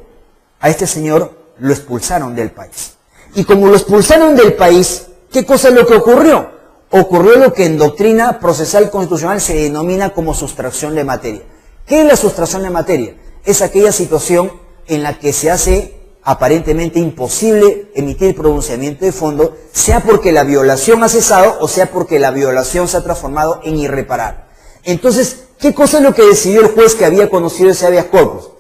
A este señor lo expulsaron del país. Y como lo expulsaron del país, ¿qué cosa es lo que ocurrió? Ocurrió lo que en doctrina procesal constitucional se denomina como sustracción de materia. ¿Qué es la sustracción de materia? Es aquella situación en la que se hace aparentemente imposible emitir pronunciamiento de fondo, sea porque la violación ha cesado o sea porque la violación se ha transformado en irreparable. Entonces, ¿qué cosa es lo que decidió el juez que había conocido ese habeas corpus?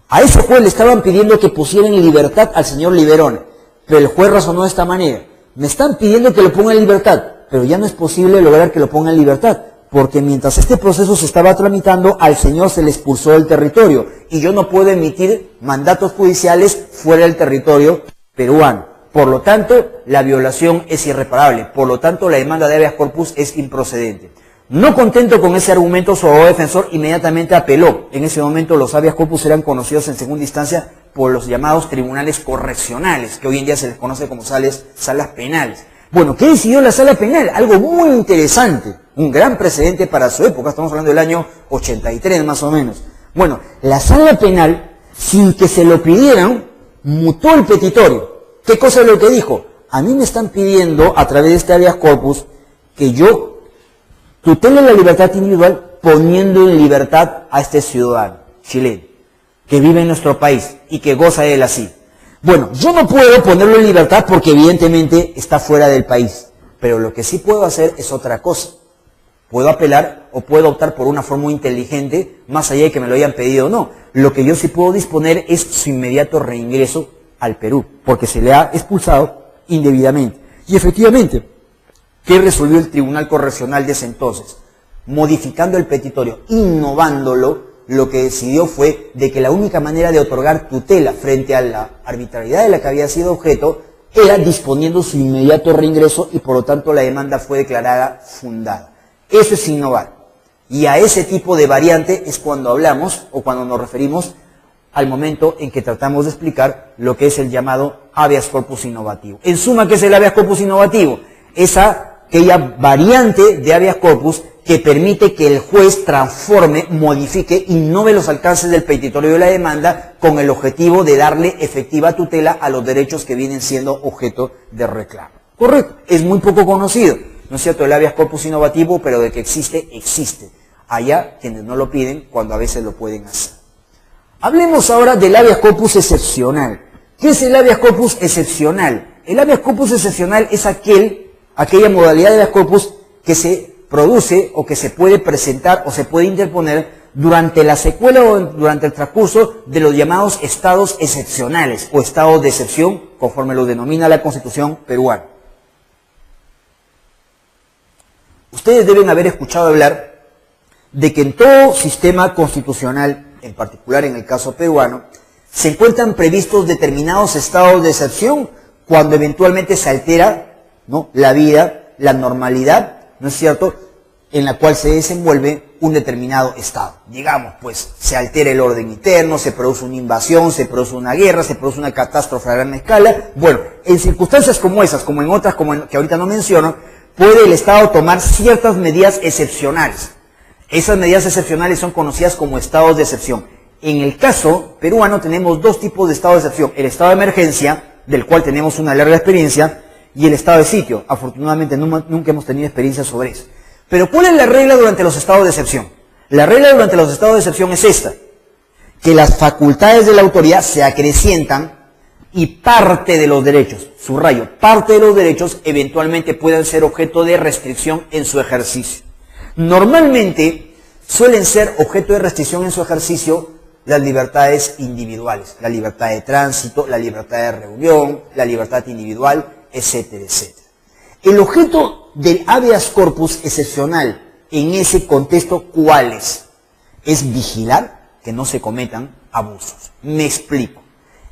A ese juez le estaban pidiendo que pusiera en libertad al señor Liberona, pero el juez razonó de esta manera: me están pidiendo que lo ponga en libertad, pero ya no es posible lograr que lo ponga en libertad, porque mientras este proceso se estaba tramitando, al señor se le expulsó del territorio, y yo no puedo emitir mandatos judiciales fuera del territorio peruano. Por lo tanto, la violación es irreparable, por lo tanto, la demanda de habeas corpus es improcedente. No contento con ese argumento, su abogado defensor inmediatamente apeló. En ese momento los habeas corpus eran conocidos en segunda instancia por los llamados tribunales correccionales, que hoy en día se les conoce como salas penales. Bueno, ¿qué decidió la sala penal? Algo muy interesante, un gran precedente para su época, estamos hablando del año 83 más o menos. Bueno, la sala penal, sin que se lo pidieran, mutó el petitorio. ¿Qué cosa es lo que dijo? A mí me están pidiendo, a través de este habeas corpus, que yo tutele la libertad individual poniendo en libertad a este ciudadano chileno que vive en nuestro país y que goza de él así. Bueno, yo no puedo ponerlo en libertad porque evidentemente está fuera del país, pero lo que sí puedo hacer es otra cosa. Puedo apelar o puedo optar por una forma inteligente, más allá de que me lo hayan pedido o no. Lo que yo sí puedo disponer es su inmediato reingreso al Perú, porque se le ha expulsado indebidamente. Y efectivamente, ¿qué resolvió el Tribunal Correccional de ese entonces? Modificando el petitorio, innovándolo, lo que decidió fue de que la única manera de otorgar tutela frente a la arbitrariedad de la que había sido objeto era disponiendo su inmediato reingreso, y por lo tanto la demanda fue declarada fundada. Eso es innovar. Y a ese tipo de variante es cuando hablamos o cuando nos referimos al momento en que tratamos de explicar lo que es el llamado habeas corpus innovativo. En suma, ¿qué es el habeas corpus innovativo? Es aquella variante de habeas corpus que permite que el juez transforme, modifique, innove los alcances del petitorio de la demanda con el objetivo de darle efectiva tutela a los derechos que vienen siendo objeto de reclamo. Correcto, es muy poco conocido, ¿no es cierto?, el habeas corpus innovativo, pero de que existe, existe. Allá quienes no lo piden, cuando a veces lo pueden hacer. Hablemos ahora del habeas corpus excepcional. ¿Qué es el habeas corpus excepcional? El habeas corpus excepcional es aquella modalidad de habeas corpus que se produce o que se puede presentar o se puede interponer durante la secuela o durante el transcurso de los llamados estados excepcionales o estados de excepción, conforme lo denomina la Constitución peruana. Ustedes deben haber escuchado hablar de que en todo sistema constitucional, en particular en el caso peruano, se encuentran previstos determinados estados de excepción cuando eventualmente se altera, ¿no?, la vida, la normalidad, ¿no es cierto?, en la cual se desenvuelve un determinado estado. Digamos, pues, se altera el orden interno, se produce una invasión, se produce una guerra, se produce una catástrofe a gran escala. Bueno, en circunstancias como esas, como en otras que ahorita no menciono, puede el Estado tomar ciertas medidas excepcionales. Esas medidas excepcionales son conocidas como estados de excepción. En el caso peruano tenemos dos tipos de estados de excepción: el estado de emergencia, del cual tenemos una larga experiencia, y el estado de sitio. Afortunadamente nunca hemos tenido experiencia sobre eso. Pero ¿cuál es la regla durante los estados de excepción? La regla durante los estados de excepción es esta: que las facultades de la autoridad se acrecientan y parte de los derechos, subrayo, parte de los derechos eventualmente puedan ser objeto de restricción en su ejercicio. Normalmente suelen ser objeto de restricción en su ejercicio las libertades individuales, la libertad de tránsito, la libertad de reunión, la libertad individual, etcétera, etcétera. El objeto del habeas corpus excepcional en ese contexto, ¿cuál es? Es vigilar que no se cometan abusos. Me explico.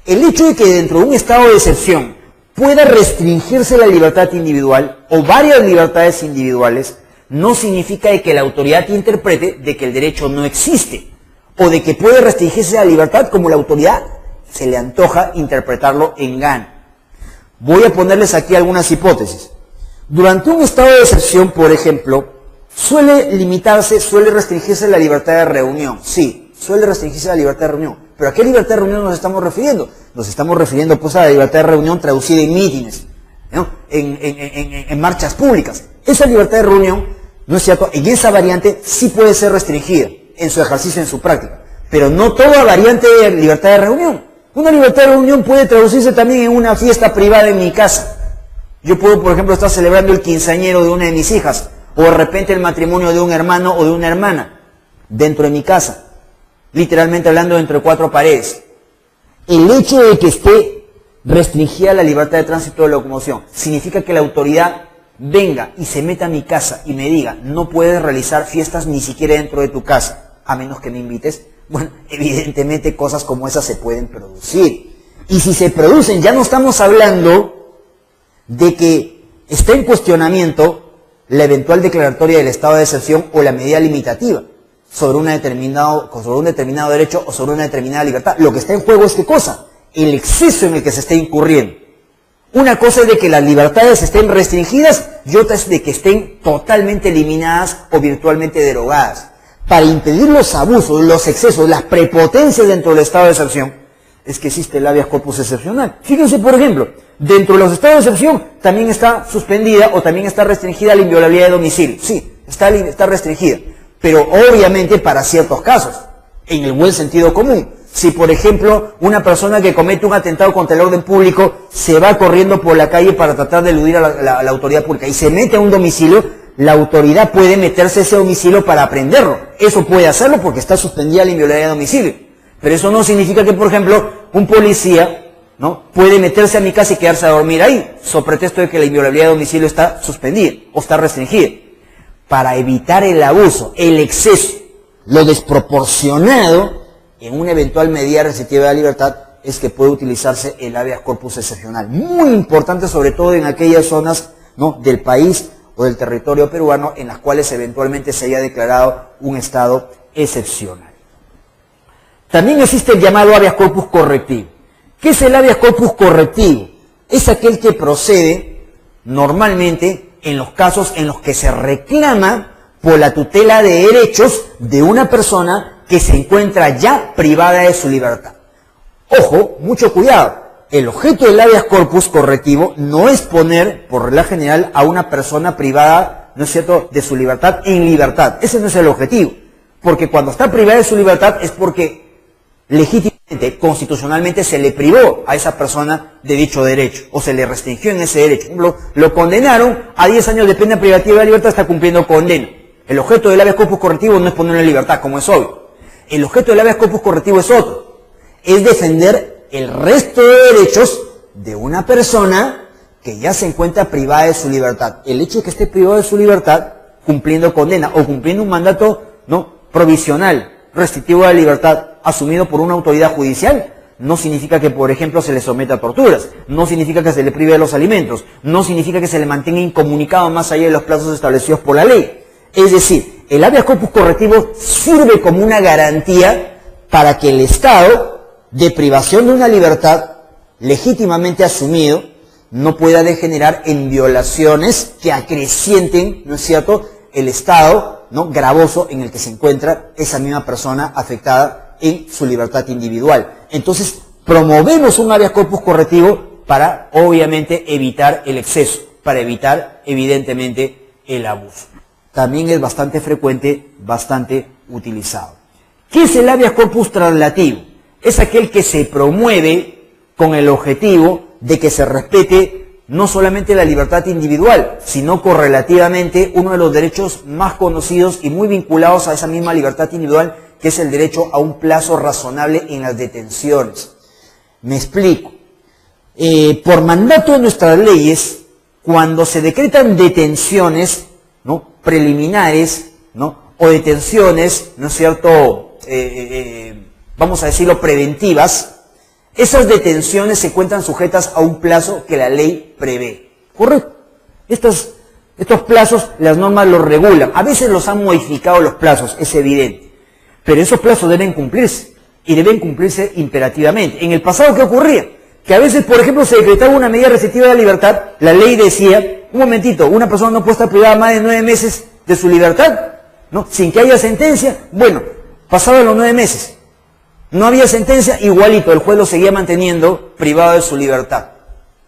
El hecho de que dentro de un estado de excepción pueda restringirse la libertad individual o varias libertades individuales no significa de que la autoridad interprete de que el derecho no existe o de que puede restringirse la libertad como la autoridad se le antoja interpretarlo en gana. Voy a ponerles aquí algunas hipótesis. Durante un estado de excepción, por ejemplo, suele restringirse la libertad de reunión. Sí, suele restringirse la libertad de reunión. ¿Pero a qué libertad de reunión nos estamos refiriendo? Nos estamos refiriendo pues a la libertad de reunión traducida en mítines, ¿no? en marchas públicas. Esa libertad de reunión, ¿no es cierto?, en esa variante sí puede ser restringida en su ejercicio, en su práctica. Pero no toda variante de libertad de reunión. Una libertad de reunión puede traducirse también en una fiesta privada en mi casa. Yo puedo, por ejemplo, estar celebrando el quinceañero de una de mis hijas, o de repente el matrimonio de un hermano o de una hermana, dentro de mi casa, literalmente hablando dentro de cuatro paredes. El hecho de que esté restringida la libertad de tránsito de locomoción significa que la autoridad venga y se meta a mi casa y me diga, no puedes realizar fiestas ni siquiera dentro de tu casa, a menos que me invites. Bueno, evidentemente cosas como esas se pueden producir. Y si se producen, ya no estamos hablando de que esté en cuestionamiento la eventual declaratoria del estado de excepción o la medida limitativa sobre un determinado derecho o sobre una determinada libertad. Lo que está en juego es ¿qué cosa? El exceso en el que se está incurriendo. Una cosa es de que las libertades estén restringidas y otra es de que estén totalmente eliminadas o virtualmente derogadas. Para impedir los abusos, los excesos, las prepotencias dentro del estado de excepción, es que existe el habeas corpus excepcional. Fíjense, por ejemplo, dentro de los estados de excepción también está suspendida o también está restringida la inviolabilidad de domicilio. Sí, está restringida, pero obviamente para ciertos casos, en el buen sentido común. Si, por ejemplo, una persona que comete un atentado contra el orden público se va corriendo por la calle para tratar de eludir a la autoridad pública y se mete a un domicilio, la autoridad puede meterse a ese domicilio para aprenderlo. Eso puede hacerlo porque está suspendida la inviolabilidad de domicilio. Pero eso no significa que, por ejemplo, un policía, ¿no?, puede meterse a mi casa y quedarse a dormir ahí, sobre pretexto de que la inviolabilidad de domicilio está suspendida o está restringida. Para evitar el abuso, el exceso, lo desproporcionado en una eventual medida restrictiva de la libertad, es que puede utilizarse el habeas corpus excepcional. Muy importante, sobre todo en aquellas zonas, ¿no?, del país o del territorio peruano en las cuales eventualmente se haya declarado un estado excepcional. También existe el llamado habeas corpus correctivo. ¿Qué es el habeas corpus correctivo? Es aquel que procede normalmente en los casos en los que se reclama por la tutela de derechos de una persona que se encuentra ya privada de su libertad. Ojo, mucho cuidado. El objeto del habeas corpus correctivo no es poner, por regla general, a una persona privada, ¿no es cierto?, de su libertad en libertad. Ese no es el objetivo. Porque cuando está privada de su libertad es porque legítimamente, constitucionalmente, se le privó a esa persona de dicho derecho, o se le restringió en ese derecho. Lo condenaron a 10 años de pena privativa de libertad, está cumpliendo condena. El objeto del habeas corpus correctivo no es ponerlo en libertad, como es obvio. El objeto del habeas corpus correctivo es otro. Es defender el resto de derechos de una persona que ya se encuentra privada de su libertad. El hecho de que esté privado de su libertad, cumpliendo condena o cumpliendo un mandato, ¿no?, provisional, restrictivo de la libertad, asumido por una autoridad judicial, no significa que, por ejemplo, se le someta a torturas, no significa que se le prive de los alimentos, no significa que se le mantenga incomunicado más allá de los plazos establecidos por la ley. Es decir, el habeas corpus correctivo sirve como una garantía para que el Estado, de privación de una libertad legítimamente asumido, no pueda degenerar en violaciones que acrecienten, ¿no es cierto?, el estado, ¿no?, gravoso en el que se encuentra esa misma persona afectada en su libertad individual. Entonces, promovemos un habeas corpus correctivo para, obviamente, evitar el exceso, para evitar, evidentemente, el abuso. También es bastante frecuente, bastante utilizado. ¿Qué es el habeas corpus traslativo? Es aquel que se promueve con el objetivo de que se respete no solamente la libertad individual, sino correlativamente uno de los derechos más conocidos y muy vinculados a esa misma libertad individual, que es el derecho a un plazo razonable en las detenciones. Me explico. Por mandato de nuestras leyes, cuando se decretan detenciones, ¿no?, preliminares, ¿no?, o detenciones, ¿no es cierto?, vamos a decirlo, preventivas, esas detenciones se encuentran sujetas a un plazo que la ley prevé. ¿Correcto? Estos plazos, las normas los regulan. A veces los han modificado los plazos, es evidente. Pero esos plazos deben cumplirse. Y deben cumplirse imperativamente. En el pasado, ¿qué ocurría? Que a veces, por ejemplo, se decretaba una medida restrictiva de la libertad. La ley decía, un momentito, una persona no puede estar privada más de 9 meses de su libertad, ¿no?, sin que haya sentencia. Bueno, pasaban los 9 meses. No había sentencia, igualito, el juez lo seguía manteniendo privado de su libertad.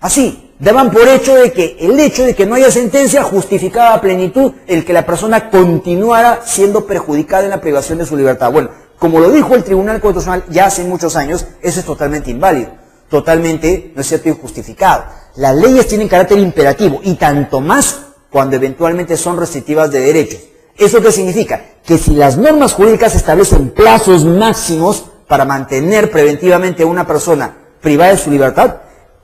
Así, daban por hecho de que el hecho de que no haya sentencia justificaba a plenitud el que la persona continuara siendo perjudicada en la privación de su libertad. Bueno, como lo dijo el Tribunal Constitucional ya hace muchos años, eso es totalmente inválido, totalmente, no es cierto, injustificado. Las leyes tienen carácter imperativo y tanto más cuando eventualmente son restrictivas de derechos. ¿Eso qué significa? Que si las normas jurídicas establecen plazos máximos para mantener preventivamente a una persona privada de su libertad,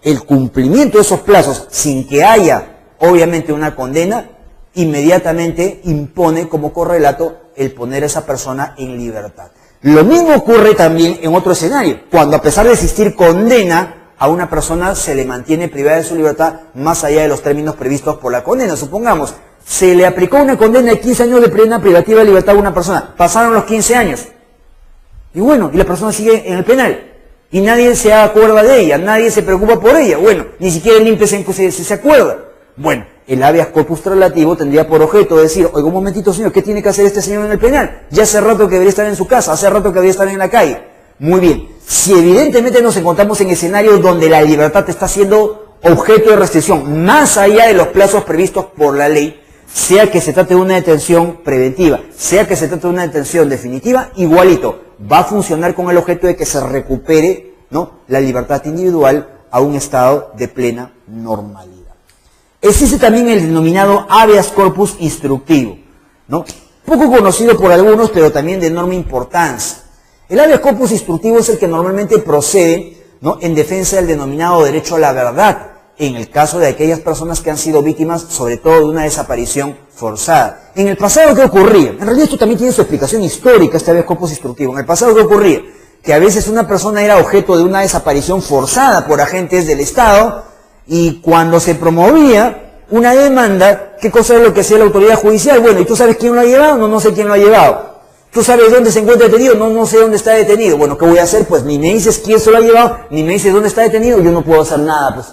el cumplimiento de esos plazos, sin que haya, obviamente, una condena, inmediatamente impone como correlato el poner a esa persona en libertad. Lo mismo ocurre también en otro escenario, cuando a pesar de existir condena, a una persona se le mantiene privada de su libertad más allá de los términos previstos por la condena. Supongamos, se le aplicó una condena de 15 años de pena privativa de libertad a una persona, pasaron los 15 años, y bueno, y la persona sigue en el penal. Y nadie se acuerda de ella, nadie se preocupa por ella. Bueno, ni siquiera el INPE se acuerda. Bueno, el habeas corpus traslativo tendría por objeto decir, oiga, un momentito, señor, ¿qué tiene que hacer este señor en el penal? Ya hace rato que debería estar en su casa, hace rato que debería estar en la calle. Muy bien. Si evidentemente nos encontramos en escenarios donde la libertad está siendo objeto de restricción, más allá de los plazos previstos por la ley, sea que se trate de una detención preventiva, sea que se trate de una detención definitiva, igualito, va a funcionar con el objeto de que se recupere, ¿no?, la libertad individual a un estado de plena normalidad. Existe también el denominado habeas corpus instructivo, ¿no?, poco conocido por algunos, pero también de enorme importancia. El habeas corpus instructivo es el que normalmente procede, ¿no?, en defensa del denominado derecho a la verdad, en el caso de aquellas personas que han sido víctimas, sobre todo, de una desaparición forzada. En el pasado, ¿qué ocurría? En realidad esto también tiene su explicación histórica, este habeas corpus instructivo. En el pasado, ¿qué ocurría? Que a veces una persona era objeto de una desaparición forzada por agentes del Estado, y cuando se promovía una demanda, ¿qué cosa es lo que hacía la autoridad judicial? Bueno, ¿y tú sabes quién lo ha llevado? No, no sé quién lo ha llevado. ¿Tú sabes dónde se encuentra detenido? No, no sé dónde está detenido. Bueno, ¿qué voy a hacer? Pues ni me dices quién se lo ha llevado, ni me dices dónde está detenido, yo no puedo hacer nada, pues.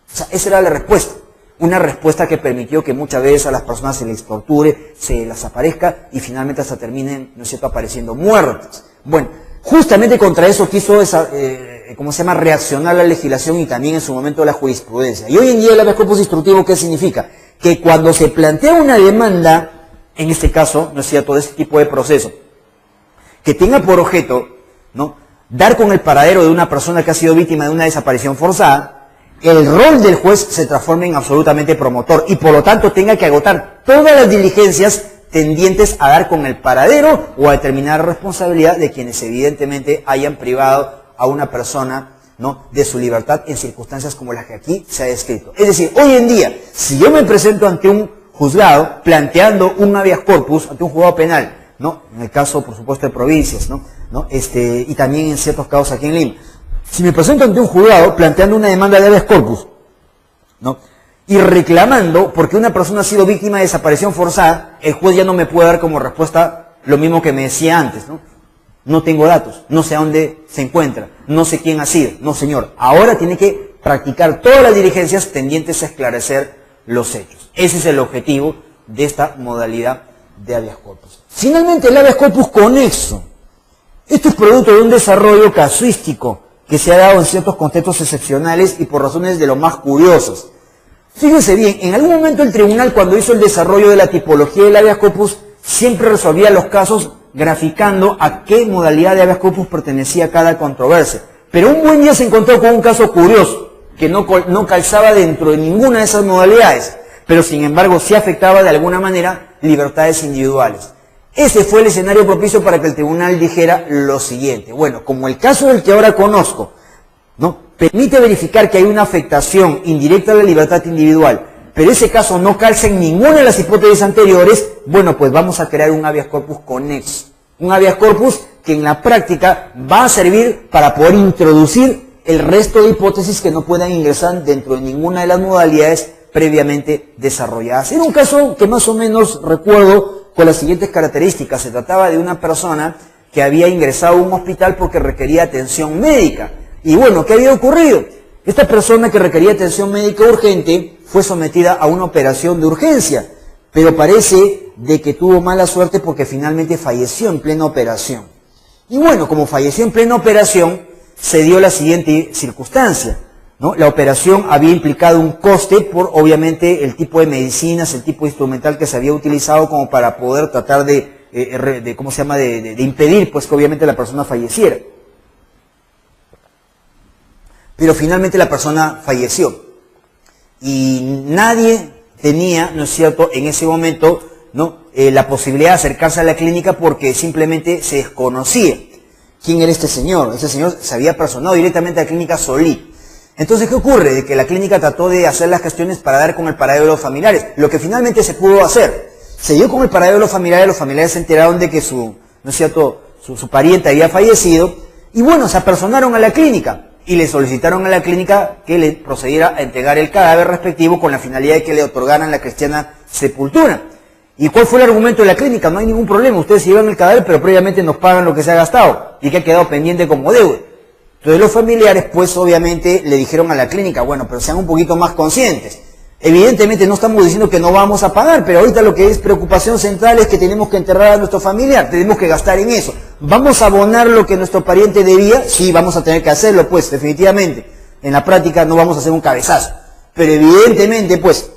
O sea, esa era la respuesta. Una respuesta que permitió que muchas veces a las personas se les torture, se las aparezca y finalmente hasta terminen, ¿no es cierto?, apareciendo muertas. Bueno, justamente contra eso quiso reaccionar la legislación y también en su momento la jurisprudencia. Y hoy en día el habeas corpus instructivo, ¿qué significa? Que cuando se plantea una demanda, en este caso, ¿no es cierto?, de este tipo de proceso, que tenga por objeto, ¿no?, dar con el paradero de una persona que ha sido víctima de una desaparición forzada, el rol del juez se transforma en absolutamente promotor y por lo tanto tenga que agotar todas las diligencias tendientes a dar con el paradero o a determinar responsabilidad de quienes evidentemente hayan privado a una persona, ¿no?, de su libertad en circunstancias como las que aquí se ha descrito. Es decir, hoy en día, si yo me presento ante un juzgado planteando un habeas corpus, ante un juzgado penal, ¿no?, en el caso, por supuesto, de provincias, ¿no?, y también en ciertos casos aquí en Lima, si me presento ante un juzgado planteando una demanda de habeas corpus, ¿no?, y reclamando porque una persona ha sido víctima de desaparición forzada, el juez ya no me puede dar como respuesta lo mismo que me decía antes, ¿no? No tengo datos, no sé a dónde se encuentra, no sé quién ha sido. No, señor, ahora tiene que practicar todas las diligencias tendientes a esclarecer los hechos. Ese es el objetivo de esta modalidad de habeas corpus. Finalmente, el habeas corpus conexo. Esto es producto de un desarrollo casuístico que se ha dado en ciertos contextos excepcionales y por razones de lo más curiosas. Fíjense bien, en algún momento el tribunal, cuando hizo el desarrollo de la tipología del habeas corpus, siempre resolvía los casos graficando a qué modalidad de habeas corpus pertenecía cada controversia. Pero un buen día se encontró con un caso curioso, que no calzaba dentro de ninguna de esas modalidades, pero sin embargo sí afectaba de alguna manera libertades individuales. Ese fue el escenario propicio para que el tribunal dijera lo siguiente: bueno, como el caso del que ahora conozco, ¿no?, permite verificar que hay una afectación indirecta a la libertad individual, pero ese caso no calza en ninguna de las hipótesis anteriores, bueno, pues vamos a crear un habeas corpus conexo. Un habeas corpus que en la práctica va a servir para poder introducir el resto de hipótesis que no puedan ingresar dentro de ninguna de las modalidades previamente desarrolladas. Era un caso que más o menos recuerdo con las siguientes características. Se trataba de una persona que había ingresado a un hospital porque requería atención médica. Y bueno, ¿qué había ocurrido? Esta persona que requería atención médica urgente fue sometida a una operación de urgencia, pero parece de que tuvo mala suerte porque finalmente falleció en plena operación. Y bueno, como falleció en plena operación, se dio la siguiente circunstancia, ¿no? La operación había implicado un coste por, obviamente, el tipo de medicinas, el tipo de instrumental que se había utilizado como para poder tratar de impedir, pues, que obviamente la persona falleciera. Pero finalmente la persona falleció. Y nadie tenía, ¿no es cierto?, en ese momento, ¿no?, la posibilidad de acercarse a la clínica porque simplemente se desconocía quién era este señor. Ese señor se había personado directamente a la clínica Solí. Entonces, ¿qué ocurre? De que la clínica trató de hacer las gestiones para dar con el paradero de los familiares, lo que finalmente se pudo hacer. Se dio con el paradero de los familiares se enteraron de que su pariente había fallecido, y bueno, se apersonaron a la clínica y le solicitaron a la clínica que le procediera a entregar el cadáver respectivo con la finalidad de que le otorgaran la cristiana sepultura. ¿Y cuál fue el argumento de la clínica? No hay ningún problema, ustedes se llevan el cadáver, pero previamente nos pagan lo que se ha gastado y que ha quedado pendiente como deuda. Entonces los familiares, pues obviamente le dijeron a la clínica: bueno, pero sean un poquito más conscientes. Evidentemente no estamos diciendo que no vamos a pagar, pero ahorita lo que es preocupación central es que tenemos que enterrar a nuestro familiar, tenemos que gastar en eso. ¿Vamos a abonar lo que nuestro pariente debía? Sí, vamos a tener que hacerlo, pues, definitivamente. En la práctica no vamos a hacer un cabezazo. Pero evidentemente, pues,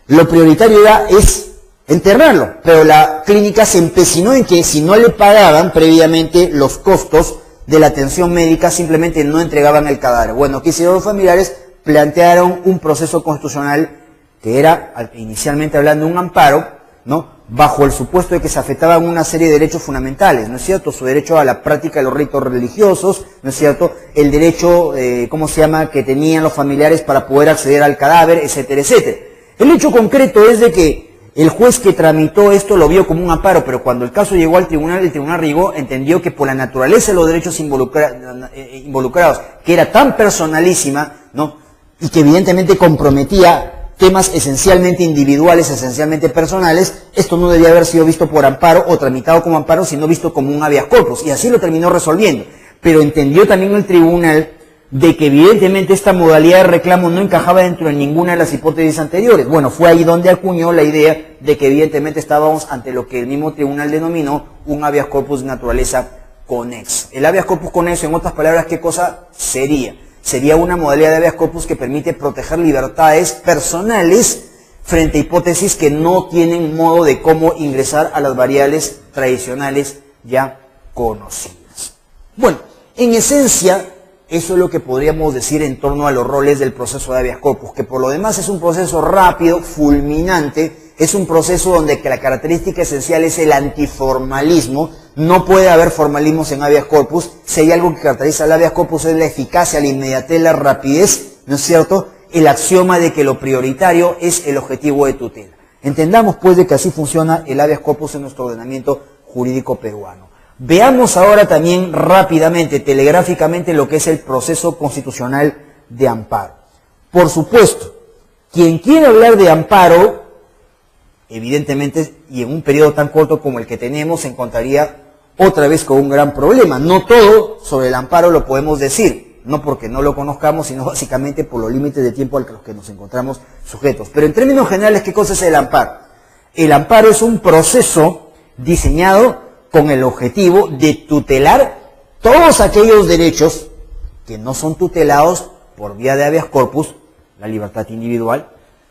lo prioritario ya es enterrarlo. Pero la clínica se empecinó en que si no le pagaban previamente los costos de la atención médica, simplemente no entregaban el cadáver. Bueno, ¿qué hicieron los familiares? Plantearon un proceso constitucional que era, inicialmente hablando, un amparo, ¿no?, bajo el supuesto de que se afectaban una serie de derechos fundamentales, ¿no es cierto? Su derecho a la práctica de los ritos religiosos, ¿no es cierto? El derecho, que tenían los familiares para poder acceder al cadáver, etcétera, etcétera. El hecho concreto es de que el juez que tramitó esto lo vio como un amparo, pero cuando el caso llegó al tribunal, el tribunal entendió que por la naturaleza de los derechos involucrados, que era tan personalísima, ¿no?, y que evidentemente comprometía temas esencialmente individuales, esencialmente personales, esto no debía haber sido visto por amparo o tramitado como amparo, sino visto como un habeas corpus, y así lo terminó resolviendo. Pero entendió también el tribunal de que evidentemente esta modalidad de reclamo no encajaba dentro de ninguna de las hipótesis anteriores. Bueno, fue ahí donde acuñó la idea de que evidentemente estábamos ante lo que el mismo tribunal denominó un habeas corpus de naturaleza conexa. El habeas corpus conexo, en otras palabras, ¿qué cosa sería? Sería una modalidad de habeas corpus que permite proteger libertades personales frente a hipótesis que no tienen modo de cómo ingresar a las variables tradicionales ya conocidas. Bueno, en esencia, eso es lo que podríamos decir en torno a los roles del proceso de habeas corpus, que por lo demás es un proceso rápido, fulminante, es un proceso donde la característica esencial es el antiformalismo. No puede haber formalismos en habeas corpus. Si hay algo que caracteriza al habeas corpus es la eficacia, la inmediatez, la rapidez, ¿no es cierto? El axioma de que lo prioritario es el objetivo de tutela. Entendamos pues de que así funciona el habeas corpus en nuestro ordenamiento jurídico peruano. Veamos ahora también rápidamente, telegráficamente, lo que es el proceso constitucional de amparo. Por supuesto, quien quiere hablar de amparo, evidentemente, y en un periodo tan corto como el que tenemos, se encontraría otra vez con un gran problema. No todo sobre el amparo lo podemos decir, no porque no lo conozcamos, sino básicamente por los límites de tiempo a los que nos encontramos sujetos. Pero en términos generales, ¿qué cosa es el amparo? El amparo es un proceso diseñado con el objetivo de tutelar todos aquellos derechos que no son tutelados por vía de habeas corpus, la libertad individual,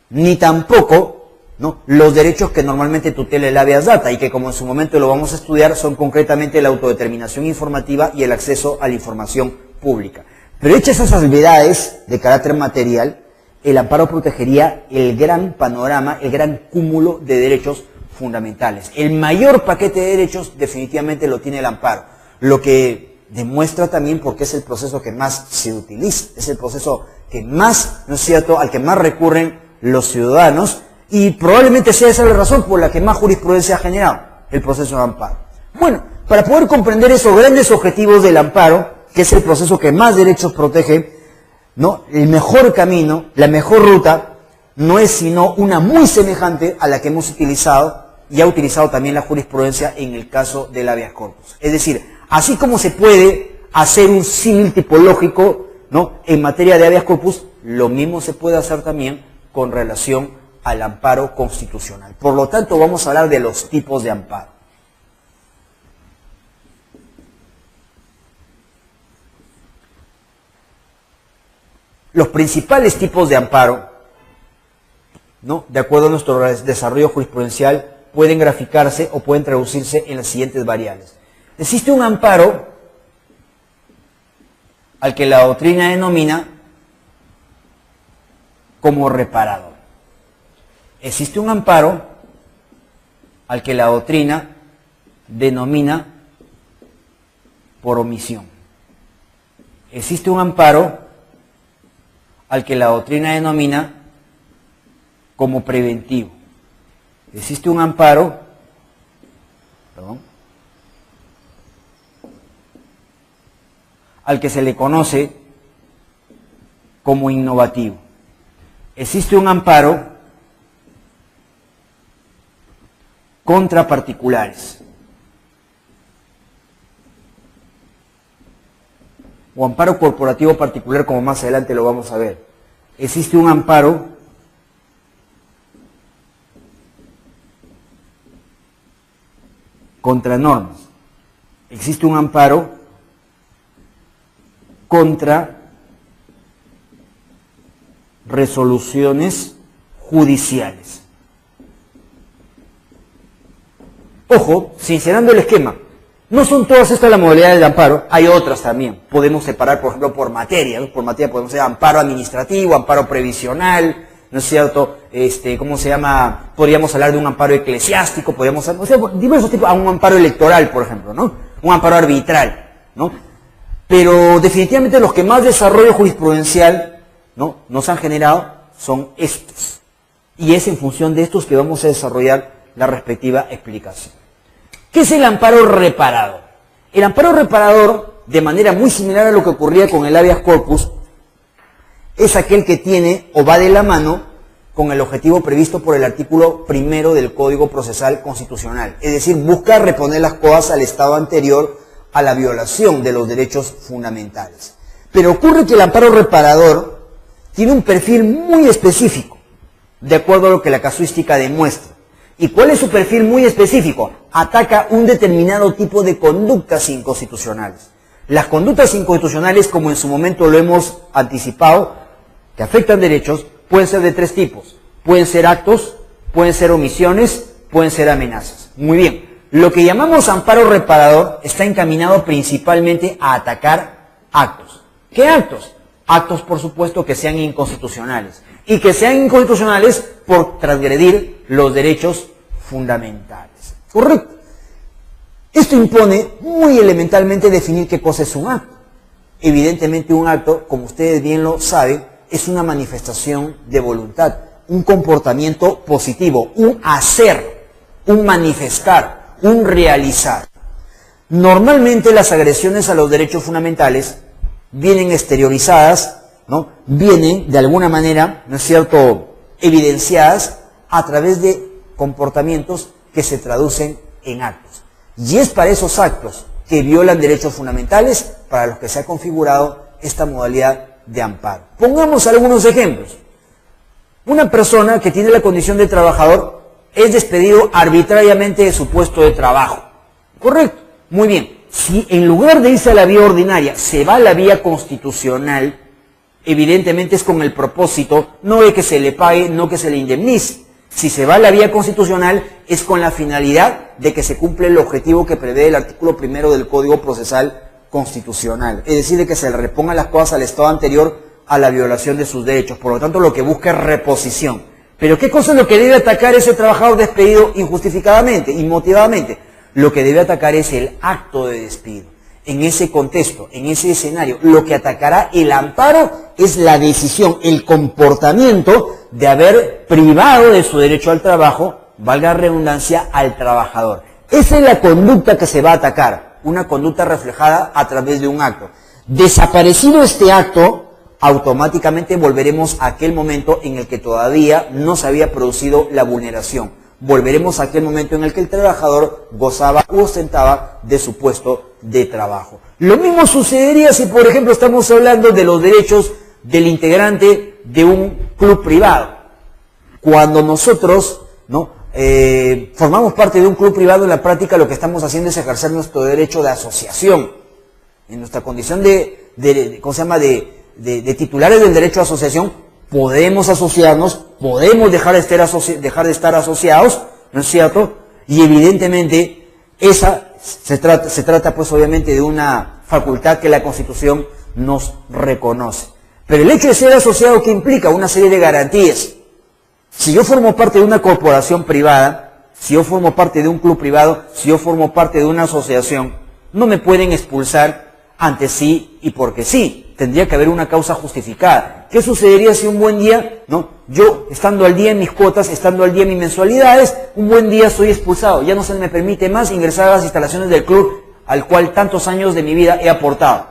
ni tampoco, ¿no?, los derechos que normalmente tutela el habeas data y que, como en su momento lo vamos a estudiar, son concretamente la autodeterminación informativa y el acceso a la información pública. Pero hechas esas salvedades de carácter material, el amparo protegería el gran panorama, el gran cúmulo de derechos fundamentales. El mayor paquete de derechos definitivamente lo tiene el amparo, lo que demuestra también porque es el proceso que más se utiliza, es el proceso que más, ¿no es cierto?, al que más recurren los ciudadanos, y probablemente sea esa la razón por la que más jurisprudencia ha generado el proceso de amparo. Bueno, para poder comprender esos grandes objetivos del amparo, que es el proceso que más derechos protege, ¿no?, el mejor camino, la mejor ruta, no es sino una muy semejante a la que hemos utilizado y ha utilizado también la jurisprudencia en el caso del habeas corpus. Es decir, así como se puede hacer un símil tipológico, ¿no?, en materia de habeas corpus, lo mismo se puede hacer también con relación al amparo constitucional. Por lo tanto, vamos a hablar de los tipos de amparo. Los principales tipos de amparo, ¿no?, de acuerdo a nuestro desarrollo jurisprudencial, pueden graficarse o pueden traducirse en las siguientes variables. Existe un amparo al que la doctrina denomina como reparador. Existe un amparo al que la doctrina denomina por omisión. Existe un amparo al que la doctrina denomina como preventivo. Existe un amparo, al que se le conoce como innovativo. Existe un amparo contra particulares, o amparo corporativo particular, como más adelante lo vamos a ver. Existe un amparo contra normas. Existe un amparo contra resoluciones judiciales. Ojo, sincerando el esquema, no son todas estas las modalidades de amparo, hay otras también. Podemos separar, por ejemplo, por materia, ¿no? Por materia podemos hacer amparo administrativo, amparo previsional, ¿no es cierto? ¿Cómo se llama? Podríamos hablar de un amparo eclesiástico, podríamos hablar, o sea, diversos tipos, un amparo electoral, por ejemplo, ¿no? Un amparo arbitral, ¿no? Pero definitivamente los que más desarrollo jurisprudencial, ¿no?, nos han generado son estos. Y es en función de estos que vamos a desarrollar la respectiva explicación. ¿Qué es el amparo reparador? El amparo reparador, de manera muy similar a lo que ocurría con el habeas corpus, es aquel que tiene o va de la mano con el objetivo previsto por el artículo 1 del Código Procesal Constitucional. Es decir, busca reponer las cosas al estado anterior a la violación de los derechos fundamentales. Pero ocurre que el amparo reparador tiene un perfil muy específico, de acuerdo a lo que la casuística demuestra. ¿Y cuál es su perfil muy específico? Ataca un determinado tipo de conductas inconstitucionales. Las conductas inconstitucionales, como en su momento lo hemos anticipado, que afectan derechos, pueden ser de tres tipos. Pueden ser actos, pueden ser omisiones, pueden ser amenazas. Muy bien. Lo que llamamos amparo reparador está encaminado principalmente a atacar actos. ¿Qué actos? Actos, por supuesto, que sean inconstitucionales. Y que sean inconstitucionales por transgredir los derechos fundamentales. ¿Correcto? Esto impone muy elementalmente definir qué cosa es un acto. Evidentemente un acto, como ustedes bien lo saben, es una manifestación de voluntad, un comportamiento positivo, un hacer, un manifestar, un realizar. Normalmente las agresiones a los derechos fundamentales vienen exteriorizadas, ¿no? Vienen de alguna manera, ¿no es cierto?, evidenciadas a través de comportamientos que se traducen en actos. Y es para esos actos que violan derechos fundamentales para los que se ha configurado esta modalidad de amparo. Pongamos algunos ejemplos. Una persona que tiene la condición de trabajador es despedido arbitrariamente de su puesto de trabajo. ¿Correcto? Muy bien. Si en lugar de irse a la vía ordinaria se va a la vía constitucional, evidentemente es con el propósito no de que se le pague, no que se le indemnice. Si se va a la vía constitucional es con la finalidad de que se cumpla el objetivo que prevé el artículo 1 del Código Procesal constitucional, es decir, de que se le repongan las cosas al estado anterior a la violación de sus derechos. Por lo tanto, lo que busca es reposición. Pero ¿qué cosa es lo que debe atacar ese trabajador despedido injustificadamente, inmotivadamente? Lo que debe atacar es el acto de despido. En ese contexto, en ese escenario, lo que atacará el amparo es la decisión, el comportamiento de haber privado de su derecho al trabajo, valga la redundancia, al trabajador. Esa es la conducta que se va a atacar, una conducta reflejada a través de un acto. Desaparecido este acto, automáticamente volveremos a aquel momento en el que todavía no se había producido la vulneración. Volveremos a aquel momento en el que el trabajador gozaba u ostentaba de su puesto de trabajo. Lo mismo sucedería si, por ejemplo, estamos hablando de los derechos del integrante de un club privado. Cuando nosotros, ¿no?, formamos parte de un club privado, en la práctica lo que estamos haciendo es ejercer nuestro derecho de asociación. En nuestra condición de titulares del derecho de asociación, podemos asociarnos, podemos dejar de estar asociados, ¿no es cierto? Y evidentemente se trata pues obviamente de una facultad que la Constitución nos reconoce. Pero el hecho de ser asociado, ¿qué implica? Una serie de garantías. Si yo formo parte de una corporación privada, si yo formo parte de un club privado, si yo formo parte de una asociación, no me pueden expulsar ante sí y porque sí. Tendría que haber una causa justificada. ¿Qué sucedería si un buen día, no, yo estando al día en mis cuotas, estando al día en mis mensualidades, un buen día soy expulsado, ya no se me permite más ingresar a las instalaciones del club al cual tantos años de mi vida he aportado?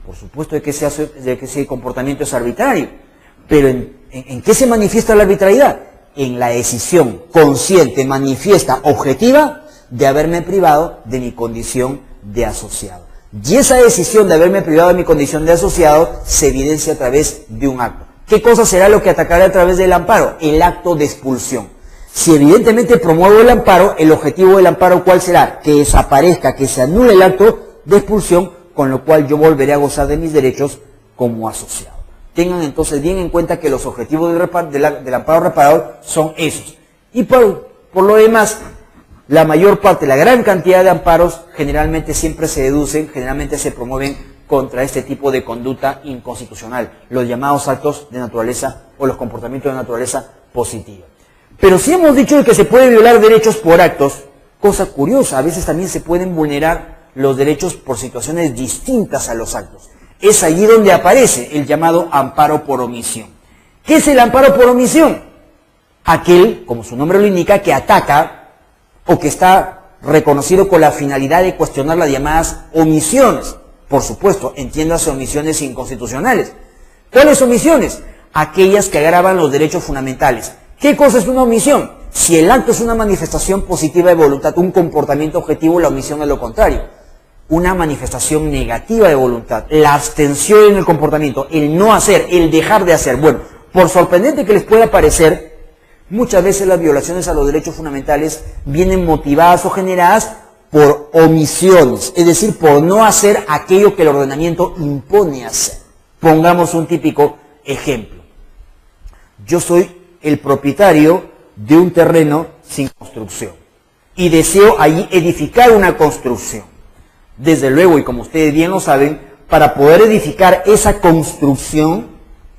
Por supuesto de que ese comportamiento es arbitrario, pero ¿en qué se manifiesta la arbitrariedad? En la decisión consciente, manifiesta, objetiva de haberme privado de mi condición de asociado. Y esa decisión de haberme privado de mi condición de asociado se evidencia a través de un acto. ¿Qué cosa será lo que atacará a través del amparo? El acto de expulsión. Si evidentemente promuevo el amparo, el objetivo del amparo, ¿cuál será? Que desaparezca, que se anule el acto de expulsión, con lo cual yo volveré a gozar de mis derechos como asociado. Tengan entonces bien en cuenta que los objetivos del amparo reparador son esos. Y por lo demás, la mayor parte, la gran cantidad de amparos generalmente siempre se deducen, generalmente se promueven contra este tipo de conducta inconstitucional, los llamados actos de naturaleza o los comportamientos de naturaleza positiva. Pero si hemos dicho que se puede violar derechos por actos, cosa curiosa, a veces también se pueden vulnerar los derechos por situaciones distintas a los actos. Es allí donde aparece el llamado amparo por omisión. ¿Qué es el amparo por omisión? Aquel, como su nombre lo indica, que ataca o que está reconocido con la finalidad de cuestionar las llamadas omisiones. Por supuesto, entiéndase omisiones inconstitucionales. ¿Cuáles omisiones? Aquellas que agravan los derechos fundamentales. ¿Qué cosa es una omisión? Si el acto es una manifestación positiva de voluntad, un comportamiento objetivo, la omisión es lo contrario. Una manifestación negativa de voluntad, la abstención en el comportamiento, el no hacer, el dejar de hacer. Bueno, por sorprendente que les pueda parecer, muchas veces las violaciones a los derechos fundamentales vienen motivadas o generadas por omisiones, es decir, por no hacer aquello que el ordenamiento impone hacer. Pongamos un típico ejemplo. Yo soy el propietario de un terreno sin construcción y deseo allí edificar una construcción. Desde luego, y como ustedes bien lo saben, para poder edificar esa construcción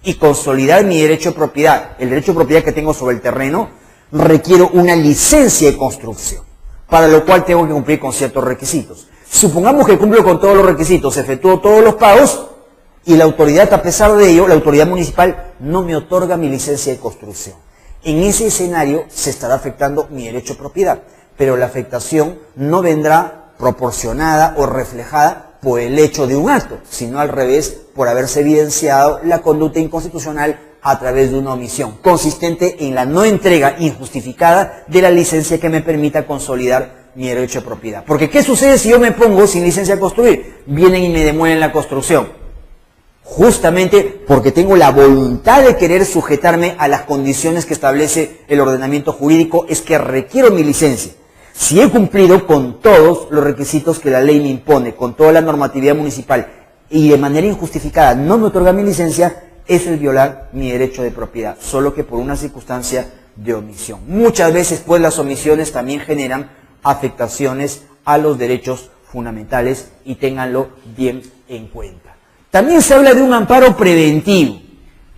y consolidar mi derecho de propiedad, el derecho de propiedad que tengo sobre el terreno, requiero una licencia de construcción, para lo cual tengo que cumplir con ciertos requisitos. Supongamos que cumplo con todos los requisitos, efectúo todos los pagos, y la autoridad, a pesar de ello, la autoridad municipal no me otorga mi licencia de construcción. En ese escenario se estará afectando mi derecho de propiedad, pero la afectación no vendrá proporcionada o reflejada por el hecho de un acto, sino al revés, por haberse evidenciado la conducta inconstitucional a través de una omisión, consistente en la no entrega injustificada de la licencia que me permita consolidar mi derecho de propiedad. Porque ¿qué sucede si yo me pongo sin licencia a construir? Vienen y me demuelen la construcción. Justamente porque tengo la voluntad de querer sujetarme a las condiciones que establece el ordenamiento jurídico, es que requiero mi licencia. Si he cumplido con todos los requisitos que la ley me impone, con toda la normatividad municipal, y de manera injustificada no me otorga mi licencia, eso es violar mi derecho de propiedad, solo que por una circunstancia de omisión. Muchas veces, pues, las omisiones también generan afectaciones a los derechos fundamentales y ténganlo bien en cuenta. También se habla de un amparo preventivo.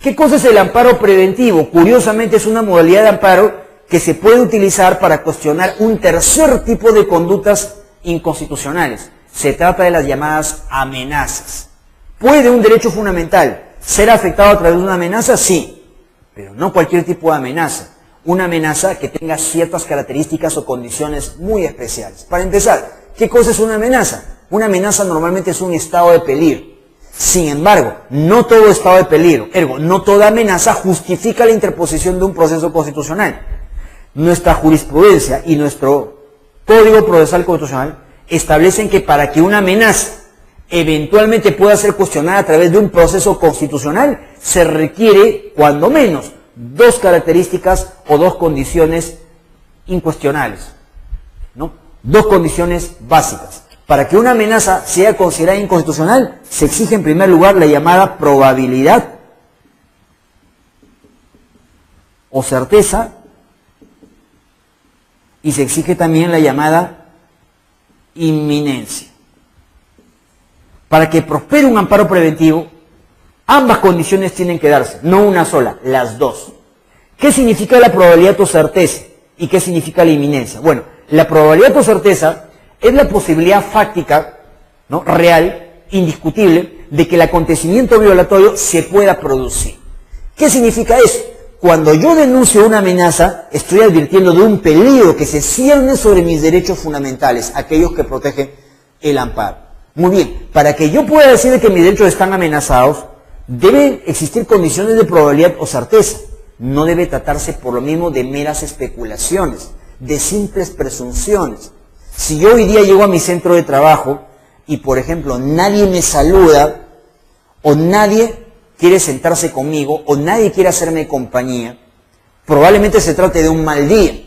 ¿Qué cosa es el amparo preventivo? Curiosamente es una modalidad de amparo que se puede utilizar para cuestionar un tercer tipo de conductas inconstitucionales. Se trata de las llamadas amenazas. ¿Puede un derecho fundamental ser afectado a través de una amenaza? Sí, pero no cualquier tipo de amenaza. Una amenaza que tenga ciertas características o condiciones muy especiales. Para empezar, ¿qué cosa es una amenaza? Una amenaza normalmente es un estado de peligro. Sin embargo, no todo estado de peligro, ergo, no toda amenaza justifica la interposición de un proceso constitucional. Nuestra jurisprudencia y nuestro Código Procesal Constitucional establecen que para que una amenaza eventualmente pueda ser cuestionada a través de un proceso constitucional, se requiere, cuando menos, dos características o dos condiciones incuestionables, ¿no? Dos condiciones básicas. Para que una amenaza sea considerada inconstitucional, se exige en primer lugar la llamada probabilidad o certeza, y se exige también la llamada inminencia. Para que prospere un amparo preventivo, ambas condiciones tienen que darse, no una sola, las dos. ¿Qué significa la probabilidad o certeza? ¿Y qué significa la inminencia? Bueno, la probabilidad o certeza es la posibilidad fáctica, ¿no?, real, indiscutible, de que el acontecimiento violatorio se pueda producir. ¿Qué significa eso? Cuando yo denuncio una amenaza, estoy advirtiendo de un peligro que se cierne sobre mis derechos fundamentales, aquellos que protege el amparo. Muy bien, para que yo pueda decir que mis derechos están amenazados, deben existir condiciones de probabilidad o certeza. No debe tratarse por lo mismo de meras especulaciones, de simples presunciones. Si yo hoy día llego a mi centro de trabajo y, por ejemplo, nadie me saluda, o nadie quiere sentarse conmigo, o nadie quiere hacerme compañía, probablemente se trate de un mal día,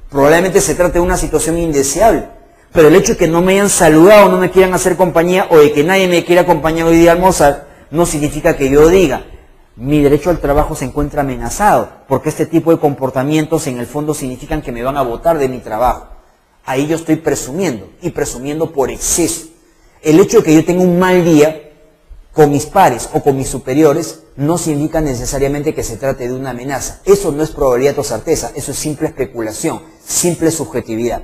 probablemente se trate de una situación indeseable, pero el hecho de que no me hayan saludado, no me quieran hacer compañía, o de que nadie me quiera acompañar hoy día a almorzar, no significa que yo diga, mi derecho al trabajo se encuentra amenazado, porque este tipo de comportamientos en el fondo significan que me van a botar de mi trabajo. Ahí yo estoy presumiendo, y presumiendo por exceso. El hecho de que yo tenga un mal día con mis pares o con mis superiores no significa necesariamente que se trate de una amenaza. Eso no es probabilidad o certeza, eso es simple especulación, simple subjetividad.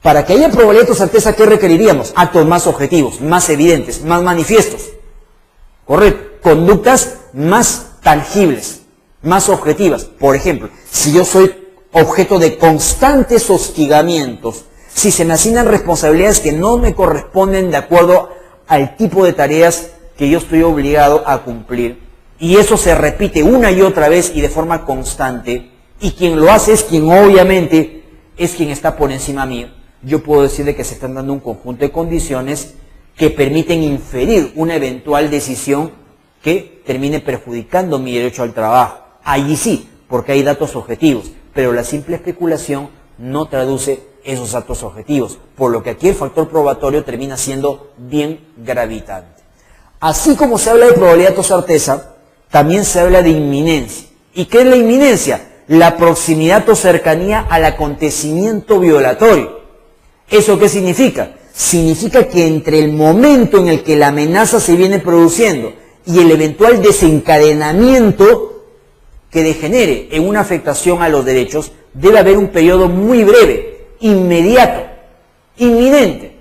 Para que haya probabilidad o certeza, ¿qué requeriríamos? Actos más objetivos, más evidentes, más manifiestos. ¿Correcto? Conductas más tangibles, más objetivas. Por ejemplo, si yo soy objeto de constantes hostigamientos, si se me asignan responsabilidades que no me corresponden de acuerdo al tipo de tareas que yo estoy obligado a cumplir, y eso se repite una y otra vez y de forma constante, y quien lo hace es quien obviamente es quien está por encima mío, yo puedo decirle que se están dando un conjunto de condiciones que permiten inferir una eventual decisión que termine perjudicando mi derecho al trabajo. Allí sí, porque hay datos objetivos, pero la simple especulación no traduce esos datos objetivos, por lo que aquí el factor probatorio termina siendo bien gravitante. Así como se habla de probabilidad o certeza, también se habla de inminencia. ¿Y qué es la inminencia? La proximidad o cercanía al acontecimiento violatorio. ¿Eso qué significa? Significa que entre el momento en el que la amenaza se viene produciendo y el eventual desencadenamiento que degenere en una afectación a los derechos, debe haber un periodo muy breve, inmediato, inminente.